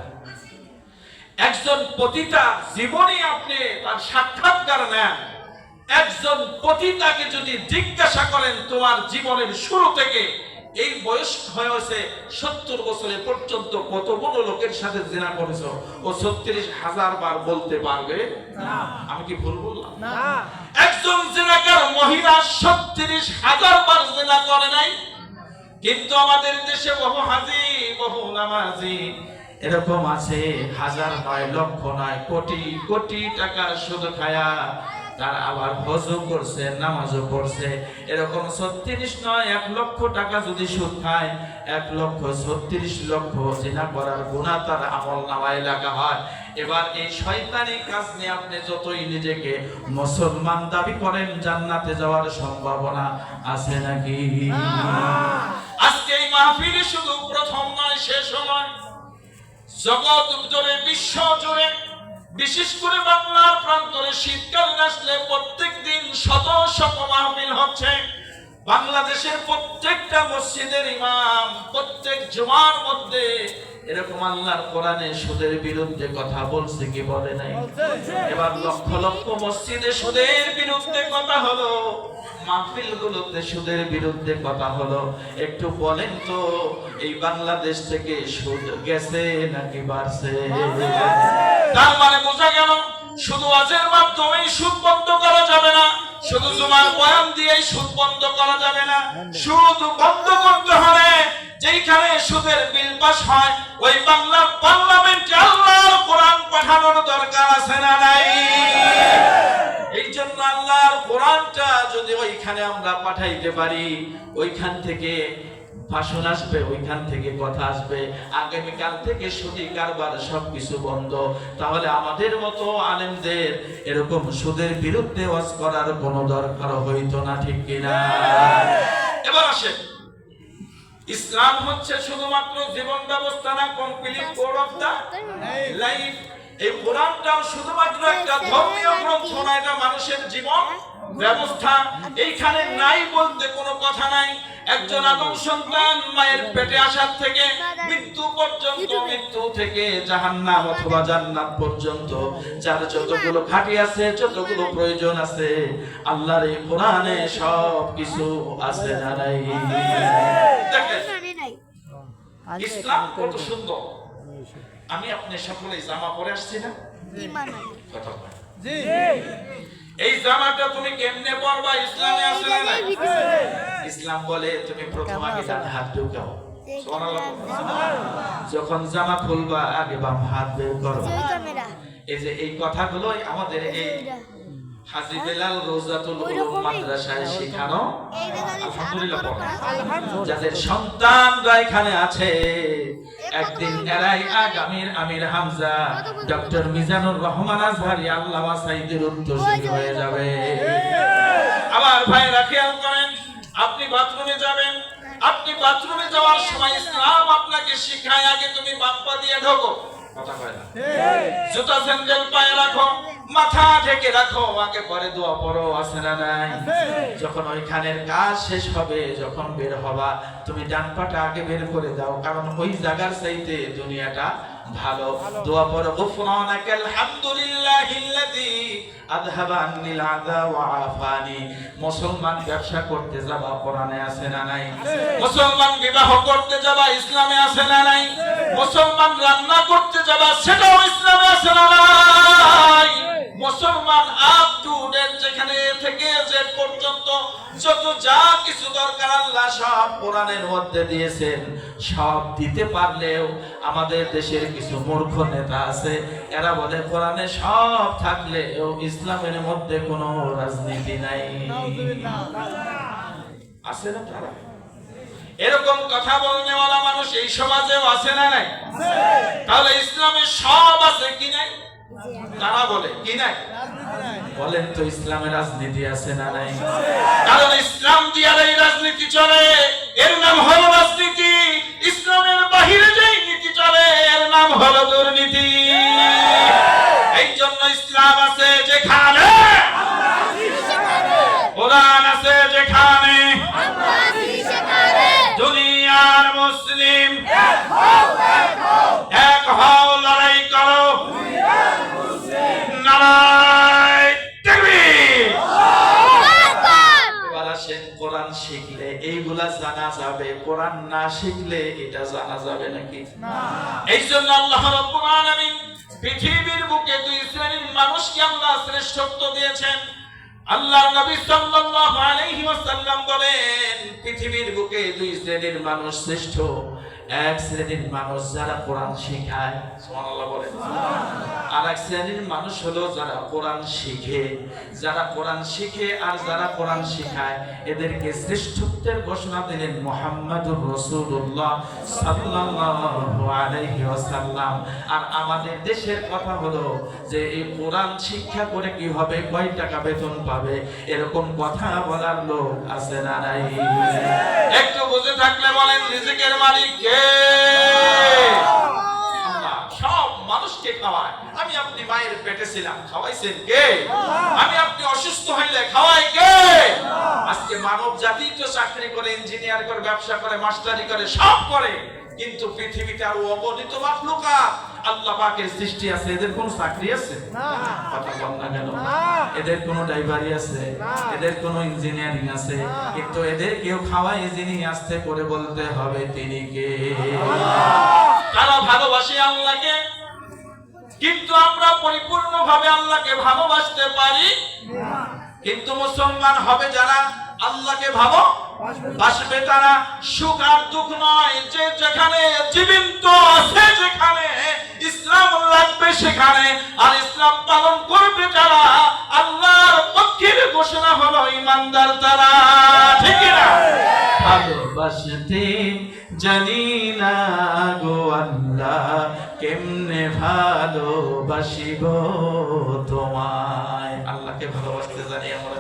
[SPEAKER 1] একজন পতিতা জীবনে আপনি তার সাক্ষাৎকার নেন, একজন পতিতাকে যদি জিজ্ঞাসা করেন তোমার জীবনের শুরু থেকে এই বয়স হয়েছে 70 বছরে পর্যন্ত কতগুলো লোকের সাথে জিনা করেছো, ও 36,000 বার বলতে পারবে না। আমি কি ভুল বললাম?
[SPEAKER 2] না।
[SPEAKER 1] একজন জিনাকার মহিলা 36,000 বার জিনা করে নাই, কিন্তু আমাদের দেশে বহু হাজি, বহু নামাজি এরকম আছে, হাজার নয়, লক্ষ নয়, কোটি কোটি টাকা সুদ খায়া তার আবার হজও করছে, নামাজও পড়ছে। এরকম 36 নয় 1 লক্ষ টাকা যদি সুদ খায়, 1,36,00,000 জিনা করার গুনাহ তার আমল নামায় লেখা হয়। এবার এই শয়তানি কাজ নিয়ে আপনি যতই নিজেকে মুসলমান দাবি করেন, জান্নাতে যাওয়ার সম্ভাবনা আছে নাকি? আজকে এই মাহফিলে শুধু প্রথম নয়, শেষ নয়, জগৎ জুড়ে, বিশ্ব জুড়ে, বিশেষ করে বাংলার প্রান্তরে শীতকাল আসলে প্রত্যেক দিন শত শত মাহফিল হচ্ছে। বাংলাদেশের প্রত্যেকটা মসজিদের ইমাম প্রত্যেক জুমার মধ্যে এরকম আল্লাহর কোরআনে সুদের বিরুদ্ধে কথা বলছে কি বলে নাই? এবার লক্ষ লক্ষ মসজিদে সুদের বিরুদ্ধে কথা হলো, মাহফিলগুলোতে সুদের বিরুদ্ধে কথা হলো। একটু বলেন তো, এই বাংলাদেশ থেকে সুদ গেছে নাকি বাড়ছে? তার মানে বোঝা গেল শুধু ওয়াজের মাধ্যমেই সুদ বন্ধ করা যাবে না, শুধু জুমার বয়ান দিয়েই সুদ বন্ধ করা যাবে না। সুদ বন্ধ করতে হলে যেখানে সুদের বিল পাস হয় ওই বাংলা পার্লামেন্টে আল্লাহর কোরআন পাঠানোর দরকার আছে না নাই? এই জন্য আল্লাহর কোরআনটা যদি ওইখানে আমরা পাঠাইতে পারি, ওইখান থেকে ভাষণ আসবে, ওইখান থেকে কথা আসবে, আগামীকাল থেকে সুদি কারবার সবকিছু বন্ধ, তাহলে আমাদের মতো আলেমদের এরকম সুদের বিরুদ্ধে ওয়াজ করার কোনো দরকার হইতো না, ঠিক কিনা? এবার আসেন, ইসলাম হচ্ছে শুধুমাত্র জীবন ব্যবস্থা না, complete code of the life. এই কোরআনটাও শুধুমাত্র একটা ধর্মীয় গ্রন্থ না, এটা মানুষের জীবন ব্যবস্থা। এইখানে নাই বলতে কোনো কথা নাই। একজন আদম সন্তান মায়ের পেটে আসার থেকে মৃত্যু পর্যন্ত, মৃত্যু থেকে জাহান্নাম অথবা জান্নাত পর্যন্ত যার যতগুলো ঘাটি আছে, যতগুলো প্রয়োজন আছে, আল্লাহর এই কোরআনে সব কিছু আছে না নাই? দেখেন ইসলাম কত সুন্দর। আমি আপনি সকলে জামা পরে আসছি না? কথা বলেন।
[SPEAKER 2] জি।
[SPEAKER 1] এই জামাটা তুমি কেমনে পরবা? ইসলামে আছে না নাই? ইসলাম বলে তুমি প্রথম আগে ডান হাত ঢুকাও, সুবহানাল্লাহ। যখন জামা খুলবা আগে বাম হাত বের করো। এই যে এই কথাগুলোই আমাদের এই হাজী বেলাল রোজাতুল উলুম মাদ্রাসায় শেখানো। আলহামদুলিল্লাহ। যাদের সন্তানরা এখানে আছে, একদিন এরাই আগামীর আমির হামজা, ডক্টর মিজানুর রহমান আজহারি, আল্লামা সাইদের উত্তরসূরি হয়ে যাবে। আবার ভাইরা খেয়াল করেন, আপনি বাথরুমে যাবেন, আপনি বাথরুমে যাওয়ার সময় ইসলাম আপনাকে শিখায় আগে তুমি বাম পা দিয়ে ঢোকো, কথা কয় না? জুতা স্যান্ডেল পায়ে রাখো, মাথা ঢেকে রাখো, আগে পরে দোয়া পড়ো, আছে না নাই? যখন ওইখানের কাজ শেষ হবে, যখন বের হবা, তুমি ডান পাটা আগে বের করে দাও, কারণ ওই জায়গার চাইতে দুনিয়াটা ভালো দোয়া পড়ো গুফরানাকাল হামদুলিল্লাহিল্লাযী আযহাবা আন্নিল আযা ওয়া আফানি। মুসলমান ব্যবসা করতে যাবা কোরআনে আছে না নাই? মুসলমান বিবাহ করতে যাবা ইসলামে আছে না নাই? মুসলমান রান্না করতে যাবা সেটাও ইসলামে আছে না নাই? মুসলমান আপ টু ডেট যেখানে থেকে যে পর্যন্ত যত যা কিছু দরকার আল্লাহ সব কোরআনের মধ্যে দিয়েছেন। সব দিতে পারলেও আমাদের দেশের কিছু মূর্খ নেতা আছে, এরা বলে কোরআনে সব থাকলেও ইসলামের মধ্যে কোনো রাজনীতি নাই। আছে না তারা? এরকম কথা বলনেওয়ালা মানুষ এই সমাজেও আছে না নাই? তাহলে ইসলামে সব আছে কি নাই? তারা বলে কি নাই? বলেন তো ইসলামে রাজনীতি আছে না নাই? কারণ ইসলাম দিয়ে এই রাজনীতি চলে, এর নাম হলো রাজনীতি। ইসলামের বাহিরে যেই নীতি চলে এর নাম হলো দুর্নীতি। এই জন্য ইসলাম আছে যেখানে, কোরআন আছে যেখানে, দুনিয়ার মুসলিম এক হও, লড়াই করো, নারায়ে তাকবীর। এবার আসেন, কোরআন শিখলে এইগুলা জানা যাবে, কোরআন না শিখলে এটা জানা যাবে নাকি? এই জন্য আল্লাহ রাব্বুল আলামিন পৃথিবীর বুকে দুই শ্রেণীর মানুষকে আল্লাহ শ্রেষ্ঠত্ব দিয়েছেন। আল্লাহর নবী সাল্লাল্লাহু আলাইহি ওয়াসাল্লাম বলেন, পৃথিবীর বুকে দুই শ্রেণীর মানুষ শ্রেষ্ঠ। এক শ্রেণীর মানুষ যারা কোরআন শেখায়, সুবহানাল্লাহ বলেন। আর এক শ্রেণীর মানুষ হলো যারা কোরআন শিখে। যারা কোরআন শিখে আর যারা কোরআন শেখায় এদেরকে শ্রেষ্ঠত্বের ঘোষণা দিলেন মুহাম্মাদুর রাসূলুল্লাহ সাল্লাল্লাহু আলাইহি ওয়াসাল্লাম। আর আমাদের দেশের কথা হলো যে এই কোরআন শিক্ষা করে কি হবে, কয় টাকা বেতন পাবে, এরকম কথা বলার লোক আছে না নাই? একটু বুঝে থাকলে বলেন, রিজিকের মালিক কে? আল্লাহ সব মানুষকে খাওয়ায়। আমি আপনি মায়ের পেটে ছিলাম, খাওয়াইছেন কে? আমি আপনি অসুস্থ হইলে খাওয়াই কে? আজকে মানব জাতি তো চাকরি করে, ইঞ্জিনিয়ার করে, ব্যবসা করে, মাস্টারি করে, সব করে, কিন্তু পৃথিবীতে আরো অগণিত মাখলুকাত আল্লাহ পাকের সৃষ্টি আছে, এদের কোনো চাকরি আছে? কথা বল না কেন? এদের কোনো ড্রাইভারি আছে? এদের কোনো ইঞ্জিনিয়ারিং আছে? কিন্তু এদের কেউ খাওয়ায়, যিনি আস্তে করে বলতে হবে তিনি কে? তারা ভালোবাসে আল্লাহকে, কিন্তু আমরা পরিপূর্ণভাবে আল্লাহকে ভালোবাসতে পারি। কিন্তু মুসলমান হবে যারা আল্লাহকে ভালোবাসবে তারা সুখ আর দুঃখ নয়, যে যেখানে জীবিত আছে, যেখানে ইসলাম লাগবে সেখানে, আর ইসলাম পালন করবে যারা, আল্লাহর পক্ষের ঘোষণা হলো ঈমানদার তারা। ঠিক না? ভালোবাসতে জানি না গো আল্লাহ, কেমনে ভালোবাসিব তোমায়। আল্লাহকে ভালোবাসতে জানি আমরা,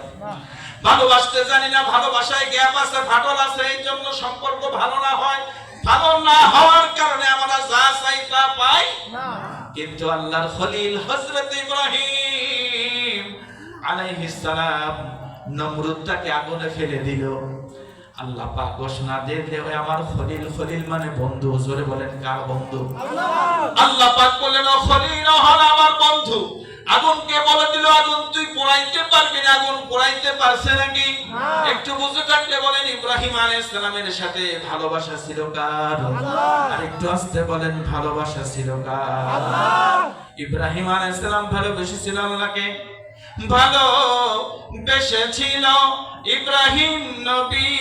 [SPEAKER 1] ভালোবাসতে জানি না। ভালোবাসায় গ্যাপ আছে, ফাটল আছে, এই জন্য সম্পর্ক ভালো না হয়। ভালো না হওয়ার কারণে আমরা যা চাই তা পাই না। কিন্তু আল্লাহর খলিল হযরত ইব্রাহিম আলাইহিস সালাম নমরুদটাকে আগুনে ফেলে দিল। আল্লাহ পাক ঘোষণা দিলে, ওই আমার খলিল, খলিল মানে বন্ধু। জোরে বলেন, কার বন্ধু? আল্লাহ পাক বললেন, ও খলিল হল আমার বন্ধু। আগুনকে বলে দিল, আগুন তুই পোড়াইতে পারবি না। আগুন পোড়াইতে পারছে নাকি? একটু বুঝে থাকলে বলেন, ইব্রাহিম আলাইহিস সালামের সাথে ভালোবাসা ছিল কার? আর একটু আস্তে বলেন, ভালোবাসা ছিল কার? ইব্রাহিম আলাইহিস সালাম ভালোবেসেছিল আল্লাহকে। ভালোবেসেছিল ইব্রাহিম নবী,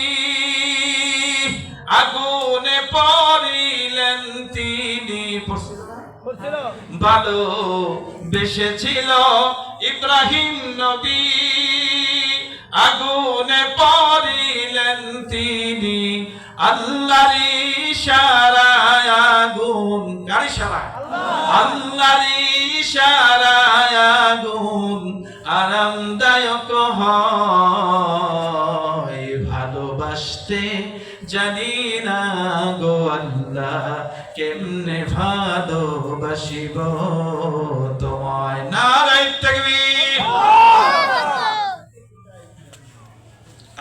[SPEAKER 1] আগুনে পড়িলেন তিনি। ভালোবেসেছিল ইব্রাহিম নবী, আগুনে পড়িলেন তিনি। আল্লাহর ইশারায় আগুন, কার ইশারায়? আল্লাহর ইশারায় আগুন আরামদায়ক হয়। ভালোবাসতে জানি না গো আল্লাহ, কেমনে ভালোবাসিব তোমায়। নারায়ে তাকবীর।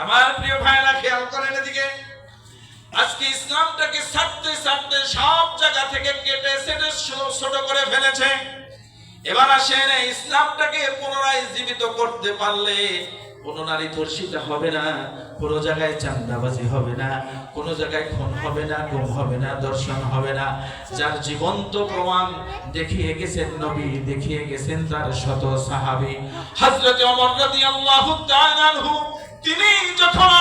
[SPEAKER 1] আমার প্রিয় ভাইরা, খেয়াল করেন এদিকে। আজকে ইসলামটাকে ছাড়তে ছাড়তে সব জায়গা থেকে কেটে সেটে ছোট করে ফেলেছে। এবার আসেন, ইসলামটাকে পুনরায় জীবিত করতে পারলে কোনো নারী ধর্ষিত হবে না, কোনো জায়গায় চাঁদাবাজি হবে না, কোনো জায়গায় খুন হবে না, গুম হবে না, ধর্ষণ হবে না। যার জীবন্ত প্রমাণ দেখিয়ে গেছেন নবী, দেখিয়ে গেছেন তার শত সাহাবী। হযরত ওমর রাদিয়াল্লাহু তাআলা আনহু, তিনি যখন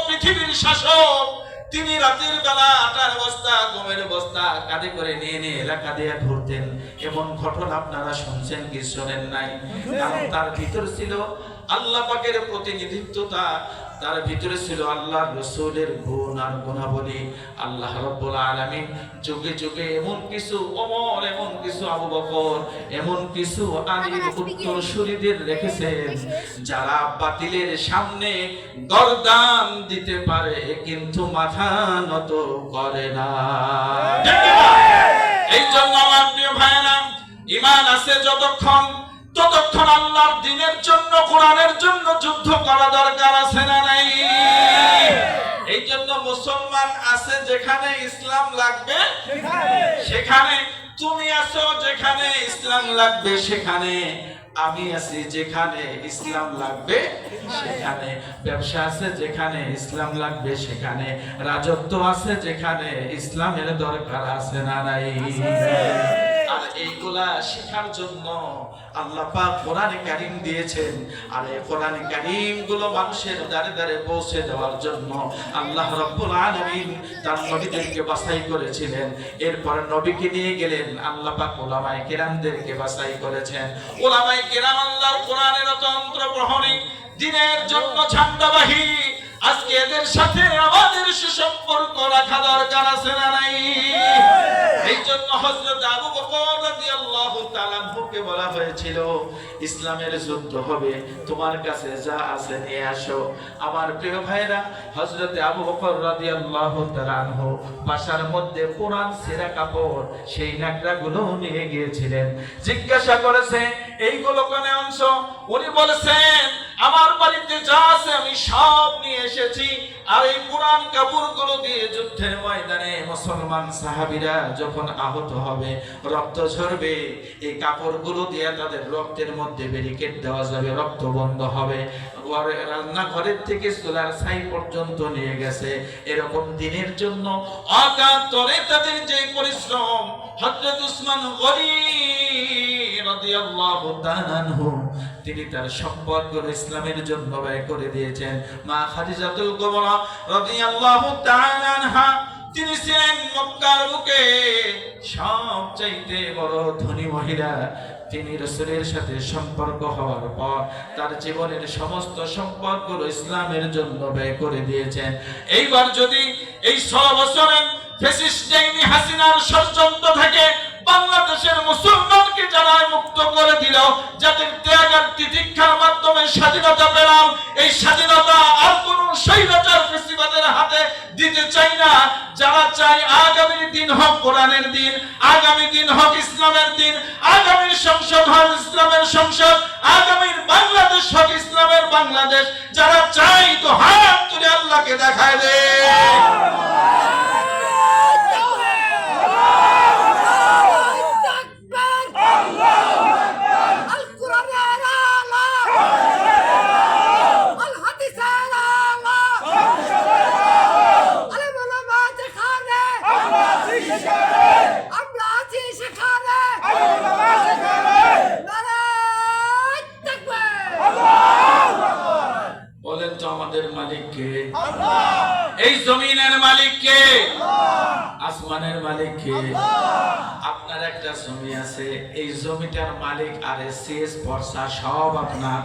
[SPEAKER 1] পৃথিবীর শাসক, তিনি রাতের বেলা আটার বস্তা, গমের বস্তা কাঁধে করে নিয়ে নিয়ে এলাকা দিয়ে ঘুরতেন। এমন ঘটনা আপনারা শুনছেন কি শোনেন নাই? কারণ তার ভিতর ছিল আল্লাহ পাকের প্রতিনিধিত্বতা, তার ভিতরে ছিল আল্লাহর রাসূলের গুণ আর গুণাবলী। আল্লাহ রাব্বুল আলামিন যুগে যুগে এমন কিছু ওমর, এমন কিছু আবু বকর, এমন কিছু আলীর উত্তরসূরিদের রেখেছেন যারা বাতিলের সামনে গর্দান দিতে পারে কিন্তু মাথা নত করে না। এই জন্য আমার প্রিয় ভাইরা, ঈমান আছে যতক্ষণ, ততক্ষণ আল্লাহর দ্বীনের জন্য, কোরআনের জন্য যুদ্ধ করা দরকার আছে না নাই? এই জন্য মুসলমান আছে যেখানে ইসলাম লাগবে সেখানে, তুমি আছো যেখানে ইসলাম লাগবে সেখানে, আমি আছি যেখানে ইসলাম লাগবে সেখানে, ব্যবসা আছে যেখানে ইসলাম লাগবে সেখানে, রাজত্ব আছে যেখানে ইসলামের দরকার আছে না নাই? আর এইগুলা শেখার জন্য আল্লাহ পাক কোরআনে কারীম দিয়েছেন। আর এই কোরআনে কারীম গুলো মানুষের দ্বারে দ্বারে পৌঁছে দেওয়ার জন্য আল্লাহ রাব্বুল আলামিন তার নবীদেরকে বাছাই করেছিলেন। এরপরে নবীকে নিয়ে গেলেন, আল্লাহ পাক উলামায়ে কেরামদেরকে বাছাই করেছেন। উলামায়ে কেরাম আল্লাহর কোরআনের তন্ত্র প্রহরী, দ্বীনের জন্য ঝান্ডাবাহী। আজকে এদের সাথে আমাদের সুসম্পর্ক রাখা দরকার আছে না নাই? এই জন্য হযরত আবু বকর রাদিয়াল্লাহু তাআলা আনহুকে বলা হয়েছিল, ইসলামের যুদ্ধ হবে, তোমার কাছে যা আছে নিয়ে আসো। আমার প্রিয় ভাইরা, হযরত আবু বকর রাদিয়াল্লাহু তাআলা আনহু বাসার মধ্যে পুরান ছেঁড়া কাপড়, সেই ন্যাকড়াগুলো নিয়ে গিয়েছিলেন। জিজ্ঞাসা করেছে, এইগুলো কোন অংশ? উনি বলেছেন, আমার বাড়িতে যা আছে আমি সব নিয়ে এসেছি। আর এই পুরান কাপড়গুলো দিয়ে যুদ্ধের ময়দানে মুসলমান সাহাবীরা যখন আহত হবে, রক্ত ঝরবে, এই কাপড়গুলো দিয়ে তাদের রক্তের মধ্যে ব্যারিকেড দেওয়া যাবে, রক্ত বন্ধ হবে। রান্নাঘরের থেকে চুলার ছাই পর্যন্ত নিয়ে গেছে। এরকম দিনের জন্য অকাতরে তাদের যে পরিশ্রম, হযরত উসমান গনি রাদিয়াল্লাহু তাআলা আনহু, তিনি তার সম্পদগুলো ইসলামের জন্য ব্যয় করে দিয়েছেন। মা খাদিজাতুল কুবরা রাদিয়াল্লাহু তাআলা আনহা, তিনি ছিলেন মক্কার বুকে সবচাইতে বড় ধনী মহিলা। তিনি রাসূলের সাথে সম্পর্ক হওয়ার পর তার জীবনের সমস্ত সম্পদগুলো ইসলামের জন্য ব্যয় করে দিয়েছেন। এইবার যদি এই 6 বছরের ফ্যাসিস্ট ডাইনি হাসিনার ষড়যন্ত্র থেকে বাংলাদেশের মুসলমানকে যারা মুক্ত করে দিল, যাদের ত্যাগ আর তিতিক্ষার মাধ্যমে স্বাধীনতা পেলাম, এই স্বাধীনতা আর কোন স্বৈরাচার ফ্যাসিবাদের হাতে দিতে চাই না। যারা চাই আগামী দিন হোক কোরআনের দিন, আগামী দিন হোক ইসলামের দিন, আগামীর সংসদ হোক ইসলামের সংসদ, আগামীর বাংলাদেশ হোক ইসলামের বাংলাদেশ, যারা চাই তো হাত তুলে আল্লাহকে দেখায় দে। বলেন তো আমাদের মালিক কে? এই জমিনের মালিক কে? আসমানের মালিক কে? আপনার একটা জমি আছে, এই জমিটার মালিক আর সিএস পর্সা সব আপনার।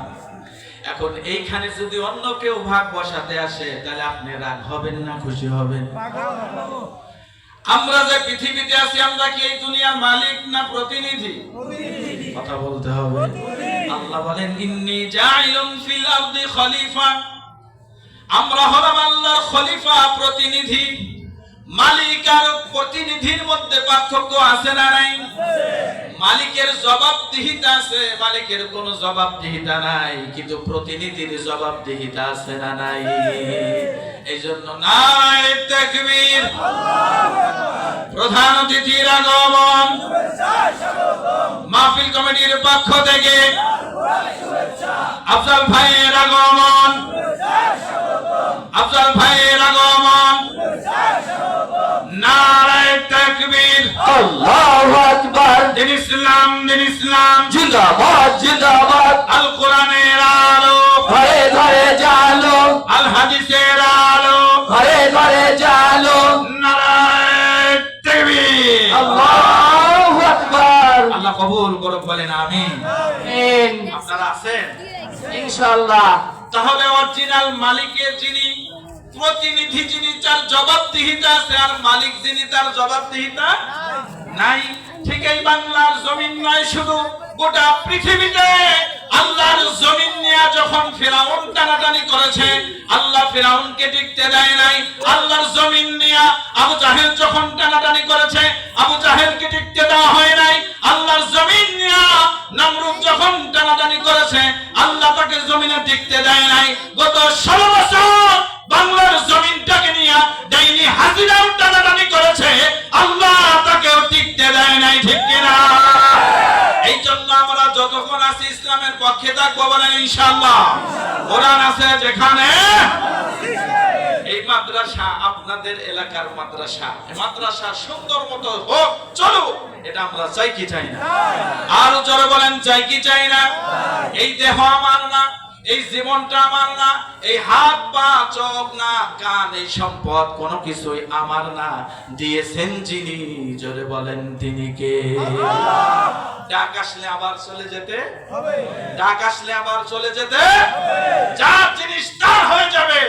[SPEAKER 1] এখন এইখানে যদি অন্য কেউ ভাগ বসাতে আসে, তাহলে আপনি রাগ হবেন না খুশি হবেন? আমরা যে পৃথিবীতে আছি, আমরা কি এই দুনিয়ার মালিক না প্রতিনিধি? কথা বলতে হবে। আল্লাহ বলেন, ইন্নী জাইলুন ফিল আরদি খলিফা, আমরা হলাম আল্লাহর খলিফা, প্রতিনিধি। মালিক আর প্রতিনিধির মধ্যে পার্থক্য আছে না নাই? মালিকের জবাবদিহিতা আছে, মালিকের কোনো জবাবদিহিতা নাই, কিন্তু প্রতিনিধির জবাবদিহিতা আছে না নাই? এই জন্য নারায়ে তাকবীর। প্রধান অতিথির আগমন, মাহফিল কমিটির পক্ষ থেকে আফজাল ভাইয়ের আগমন, আফজাল ভাইয়ের আগমন। নারায়ে তাকবীর।
[SPEAKER 2] আল্লাহু আকবার।
[SPEAKER 1] দিন ইসলাম, দিন ইসলাম
[SPEAKER 2] জিন্দাবাদ জিন্দাবাদ।
[SPEAKER 1] আল কোরআনের আলো,
[SPEAKER 2] ঘরে ঘরে জালো,
[SPEAKER 1] আল হাদিসের আলো,
[SPEAKER 2] ঘরে ঘরে জালো।
[SPEAKER 1] নারায়ে তাকবীর।
[SPEAKER 2] আল্লাহু আকবার।
[SPEAKER 1] আল্লাহ কবুল করুক, বলেন আমিন।
[SPEAKER 2] আমিন।
[SPEAKER 1] আপনারা আছেন
[SPEAKER 2] ইনশাআল্লাহ।
[SPEAKER 1] তাহলে অরিজিনাল মালিকের যিনি, প্রতিনিধি যিনি, তার জবাবদিহিতা আছে, আর মালিক যিনি তার জবাবদিহিতা নাই। ঠিক এই বাংলার জমিন নয়, শুধু গোটা পৃথিবীতে আল্লাহর জমিন নিয়ে যখন ফিরাউন টানাটানি করেছে, আল্লাহ ফিরাউনকে টিকতে দেয় নাই। আল্লাহর জমিন নিয়ে আবু জাহেল যখন টানাটানি করেছে, আবু জাহেলকে টিকতে দেওয়া হয় নাই। আল্লাহর জমিন নিয়ে নমরুদ যখন টানাটানি করেছে, আল্লাহ তাকে জমিনে টিকতে দেয় নাই। গত 16 বছর বাংলার জমিনটাকে নিয়ে ডাইনি হাজিরাও টানাটানি করেছে, আল্লাহ তাকেও টিকতে দেয় নাই। ঠিক কিনা? এই জন্য আমরা যতক্ষণ আছি ইসলামের পক্ষে থাকবো, বলেন ইনশাআল্লাহ। কোরআন আছে যেখানে। এই মাদ্রাসা আপনাদের এলাকার মাদ্রাসা, এই মাদ্রাসা সুন্দর মতো হোক, চলো, এটা আমরা চাই কি চাই না? আর জোরে বলেন, চাই কি চাই না? এই দেহ আমার না, এই জীবনটা আমার না, এই হাত পা চোখ নাক কান এই সম্পদ কোনো কিছুই আমার না। দিয়েছেন যিনি, জোরে বলেন তিনি কে? ডাক আসলে আবার চলে যেতে হবে, ডাক আসলে আবার চলে যেতে হবে। যার জিনিস তার হয়ে যাবে।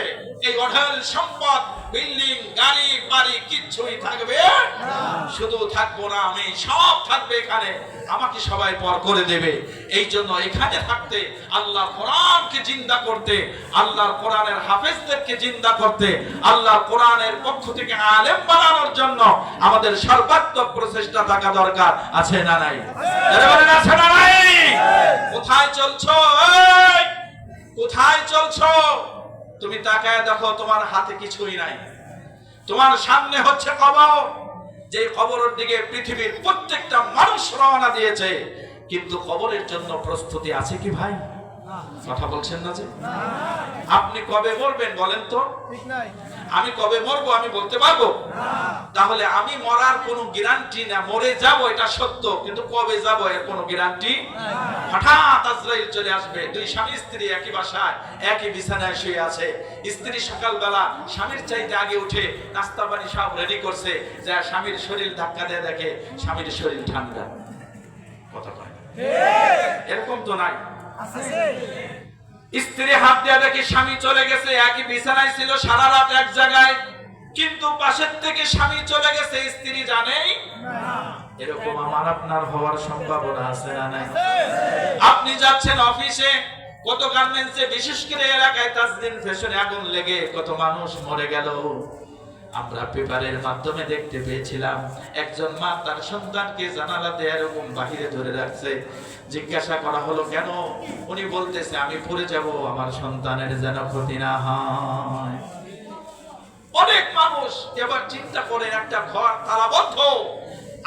[SPEAKER 1] এই অঢেল সম্পদ, বিল্ডিং, গাড়ি বাড়ি কিচ্ছুই থাকবে না। শুধু থাকবো না আমি, সব থাকবে এখানে, আমাকে সবাই পর করে দেবে। এই জন্য এখানে থাকতে, আল্লাহর কোরআনকে জিন্দা করতে, আল্লাহর কোরআনের হাফেজদেরকে জিন্দা করতে, আল্লাহর কোরআনের পক্ষ থেকে আলেম বানানোর জন্য আমাদের সর্বাত্মক প্রচেষ্টা থাকা দরকার। আছে না নাই? বলেন আছে না নাই? কোথায় চলছো? কোথায় চলছো? তুমি তাকায় দেখো, তোমার হাতে কিছুই নাই, তোমার সামনে হচ্ছে কবর। যে কবরের দিকে পৃথিবীর প্রত্যেকটা মানুষ রওনা দিয়েছে, কিন্তু কবরের জন্য প্রস্তুতি আছে কি ভাই? কথা বলছেন না যে? আপনি কবে মরবেন বলেন তো? ঠিক নাই। আমি কবে মরবো আমি বলতে পারবো? তাহলে আমি মরার কোনো গ্যারান্টি না। মরে যাব এটা সত্য, কিন্তু কবে যাব এর কোনো গ্যারান্টি নাই। হঠাৎ আজরাইল চলে আসবে। দুই স্বামী স্ত্রী একই বাসায় একই বিছানায় শুয়ে আছে। স্ত্রী সকালবেলা স্বামীর চাইতে আগে উঠে নাস্তা পানি সব রেডি করছে, যা স্বামীর শরীর ধাক্কা দিয়ে দেখে স্বামীর শরীর ঠান্ডা। কথা কয় এরকম তো নাই? স্ত্রী হাত দিয়ে দেখে স্বামী চলে গেছে, একই বিছানায় ছিল সারা রাত এক জায়গায়, কিন্তু পাশের থেকে স্বামী চলে গেছে, স্ত্রী জানেই না। এরকম আমার আপনার হওয়ার সম্ভাবনা আছে না নাই? আপনি যাচ্ছেন অফিসে, কত গার্মেন্টসে, বিশেষ করে এলাকায় তাজদিন ফ্যাশনে আগুন লেগে কত মানুষ মরে গেল। আমরা পেপারের মাধ্যমে দেখতে পেয়েছিলাম, একজন মা তার সন্তানকে জানালাতে এরকম বাহিরে ধরে রাখছে। জিজ্ঞাসা করা হলো কেন? উনি বলতেছে, আমি পড়ে যাব, আমার সন্তানের যেন ক্ষতি না হয়। অনেক মানুষ এবার চিন্তা করে, একটা ঘর তালাবদ্ধ,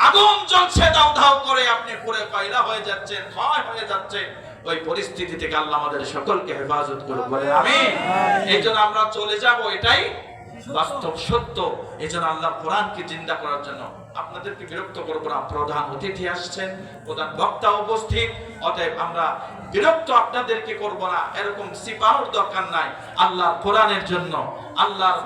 [SPEAKER 1] আগুন জ্বলছে দাউ দাউ করে, আপনি পুরো কয়লা হয়ে যাচ্ছেন, ক্ষয় হয়ে যাচ্ছে। ওই পরিস্থিতি থেকে আল্লাহ আমাদের সকলকে হেফাজত করুক, বলে আমিন। এই জন্য আমরা চলে যাব, এটাই বাস্তব সত্য। এই জন্য আল্লাহ কোরআনকে জিন্দা করার জন্য আপনাদেরকে বিরক্ত করব না। প্রধান অতিথি আসছেন, প্রধান বক্তা উপস্থিত, অতএব আমরা বিরক্ত আপনাদেরকে করব না, এরকম সিপাহর দরকার নাই। আল্লাহ কোরআনের জন্য, আল্লাহর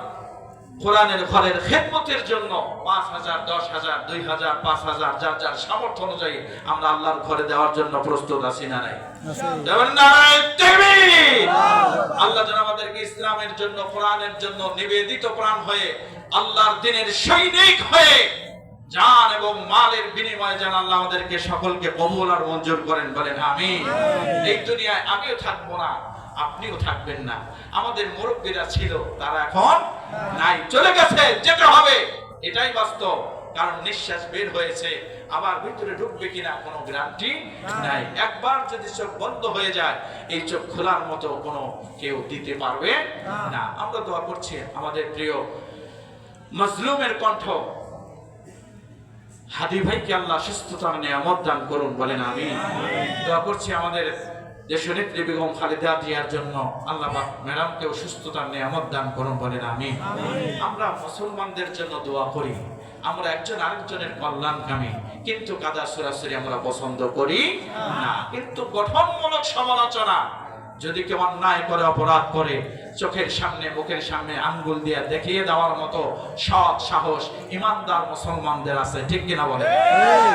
[SPEAKER 1] কোরআনের ঘরের খেদমতের জন্য ৫,০০০, ১০,০০০, ২,০০০, ৫,০০০ যার যার সামর্থ্য অনুযায়ী আমরা আল্লাহর ঘরে দেওয়ার জন্য প্রস্তুত আছি না নাই? আল্লাহ যেন আমাদেরকে ইসলামের জন্য, কোরআনের জন্য নিবেদিত প্রাণ হয়ে, আল্লাহর দ্বীনের সৈনিক হয়ে, জান এবং মালের বিনিময়ে যেন আল্লাহ আমাদেরকে সকলকে কবুল আর মঞ্জুর করেন, বলেন আমিন। এই দুনিয়ায় আমিও থাকবো না, আপনিও থাকবেন না। আমাদের মুরব্বীরা ছিল, তারা এখন নাই, চলে গেছে, যেতে হবে। এটাই বাস্তব। কারণ নিঃশ্বাস বের হয়েছে, আবার ভিতরে ঢুকবে কিনা কোনো গ্যারান্টি নাই। একবার যদি চোখ বন্ধ হয়ে যায়, এই চোখ খোলার মতো কোনো কেউ দিতে পারবে না। আমরা দোয়া করছি আমাদের প্রিয় মাজলুমের কণ্ঠ হাদি ভাইকে আল্লাহ সুস্থতার নিয়ামত দান করুন, বলেন আমিন। দোয়া করছি আমাদের দেশনেত্রী বেগম খালেদা জিয়ার জন্য, আল্লাহ পাক ম্যাডামকেও সুস্থতার নিয়ামত দান করুন, বলেন আমিন। আমরা মুসলমানদের জন্য দোয়া করি, আমরা একজন আরেকজনের কল্যাণকামী, কিন্তু কাদা সরাসরি আমরা পছন্দ করি না। কিন্তু গঠনমূলক সমালোচনা যদি কেউ অন্যায় করে, অপরাধ করে, চোখের সামনে মুখের সামনে আঙ্গুল দিয়ে দেখিয়ে দেওয়ার মতো সৎ সাহস ইমানদার মুসলমানদের আছে, ঠিক কিনা বলে?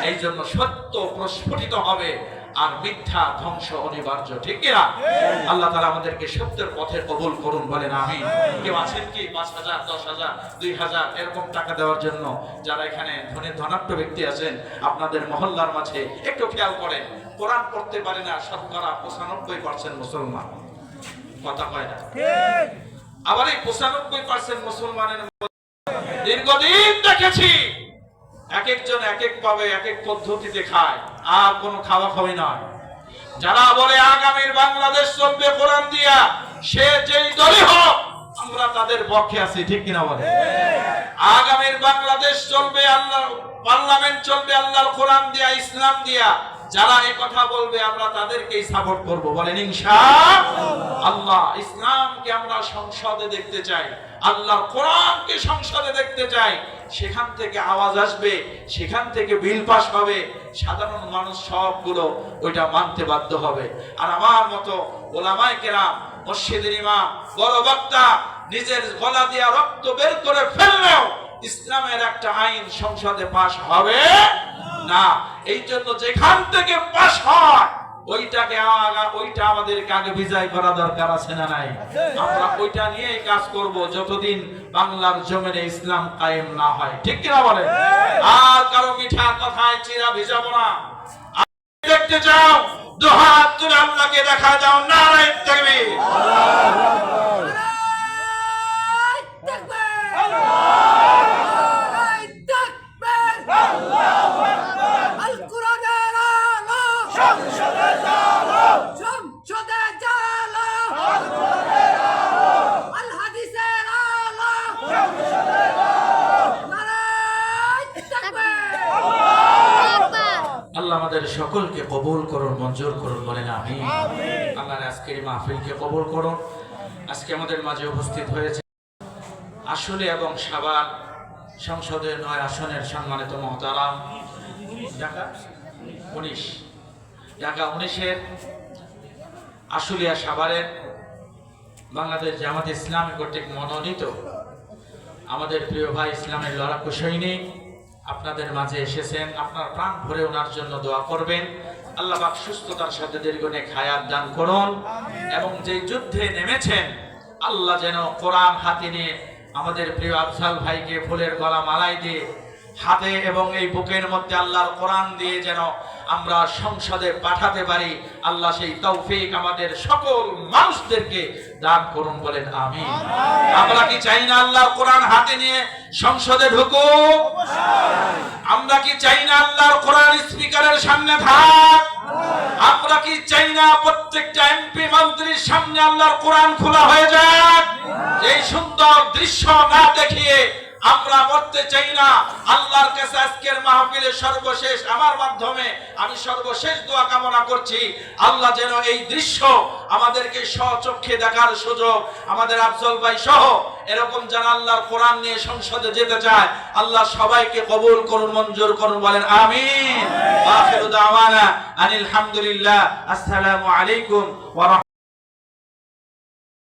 [SPEAKER 1] এই জন্য সত্য প্রস্ফুটিত হবে আর মিথ্যা ধ্বংস অনিবার্য, ঠিক কিনা? আল্লাহ তাআলা আমাদেরকে সত্যের পথে কবুল করুন, বলেন আমিন। কেউ আছেন কি 5,000, 10,000, 2,000 এরকম টাকা দেওয়ার জন্য? যারা এখানে ধনাঢ্য ব্যক্তি আছেন আপনাদের মহল্লার মাঝে, একটু খেয়াল করেন, কোরআন পড়তে পারে না শতকরা 95% মুসলমান, কথা কয় না। আবার এই 95% মুসলমানের দীর্ঘদিন দেখেছি এক একজন এক এক ভাবে এক এক পদ্ধতিতে খায়, আর কোনো খাওয়া খাওয়াই নয়। যারা বলে আগামীর বাংলাদেশ চলবে কোরআন দিয়া, সে যেই দলই হোক আমরা তাদের পক্ষে আছি, ঠিক কিনা বলে? আগামীর বাংলাদেশ চলবে আল্লাহ, পার্লামেন্ট চলবে আল্লাহর কোরআন দিয়া, ইসলাম দিয়া, যারা এই কথা বলবে আমরা তাদেরকেই সাপোর্ট করব, বলেন ইনশাআল্লাহ। ইসলামকে আমরা সংসদে দেখতে চাই, আল্লাহর কোরআনকে সংসদে দেখতে চাই। সেখান থেকে আওয়াজ আসবে, সেখান থেকে বিল পাস হবে, সাধারণ মানুষ সবগুলো ওইটা মানতে বাধ্য হবে। আর আমার মতো ওলামায়ে কেরাম, মসজিদের ইমাম, বড় বক্তা নিজের গলা দিয়ে রক্ত বের করে ফেললেও ইসলামের একটা আইন সংসদে পাস হবে না। এই জন্য যেখান থেকে পাস হয় ওইটা আমাদেরকে আগে বিজয় করা দরকার আছে না নাই? আমরা ওইটা নিয়ে কাজ করব যতদিন বাংলার জমিনে ইসলাম কায়েম না হয়, ঠিক কিনা বলে? আর কারো মিঠা কথায় চিরা ভিজাবো না। দেখতে চাও, দুহাত তুলে আল্লাহকে দেখা যাও, নারায়ে তাকবীর। আল্লাহ আমাদের সকলকে কবুল করুন, মঞ্জুর করুন, বলেন আমিন। আল্লাহর আজকের মাহফিলকে কবুল করুন। আজকে আমাদের মাঝে উপস্থিত হয়েছে আসলে এবং সাভার সংসদের 9 আসনের সম্মানিত মহতারাম ঢাকা 19-এর আশুলিয়া সাভারের বাংলাদেশ জামাত ইসলামী কর্তৃক মনোনীত আমাদের প্রিয় ভাই ইসলামের লড়াকু সৈনিক আপনাদের মাঝে এসেছেন। আপনার প্রাণ ভরে ওনার জন্য দোয়া করবেন। আল্লাহ পাক সুস্থতার সাথে দীর্ঘনেক হায়াত দান করুন, এবং যে যুদ্ধে নেমেছেন আল্লাহ যেন কোরআন হাতে নিয়ে আমাদের প্রিয় আফজাল ভাইকে ফুলের গলা মালাই দিয়ে হাতে এবং এই বুকের মধ্যে আল্লাহর কোরআন দিয়ে যেন আমরা সংসদে পাঠাতে পারি, আল্লাহ সেই তৌফিক আমাদের সকল মানুষদেরকে দান করুন, বলেন আমিন। আমরা কি চাই না আল্লাহর কোরআন হাতে নিয়ে সংসদে ঢুকুক? আমরা কি চাই না আল্লাহর কোরআন স্পিকারের সামনে থাক? আমরা কি চাই না প্রত্যেকটা এমপি মন্ত্রীর সামনে আল্লাহর কোরআন খোলা হয়ে যাক? এই সুন্দর দৃশ্য না দেখিয়ে আমরা মরতে চাই না। আল্লাহর কাছে আজকের মাহফিলের সর্বশেষ আমার মাধ্যমে আমি সর্বশেষ দোয়া কামনা করছি, আল্লাহ যেন এই দৃশ্য আমাদেরকে স্বচক্ষে দেখার সুযোগ, আমাদের আফজল ভাই সহ এরকম যারা আল্লাহর কোরআন নিয়ে সংসদে যেতে চায় আল্লাহ সবাইকে কবুল করুন, মঞ্জুর করুন, বলেন আমিন। আখিরু দাওয়ানা আনিল হামদুলিল্লাহ। আসসালামু আলাইকুম ওয়া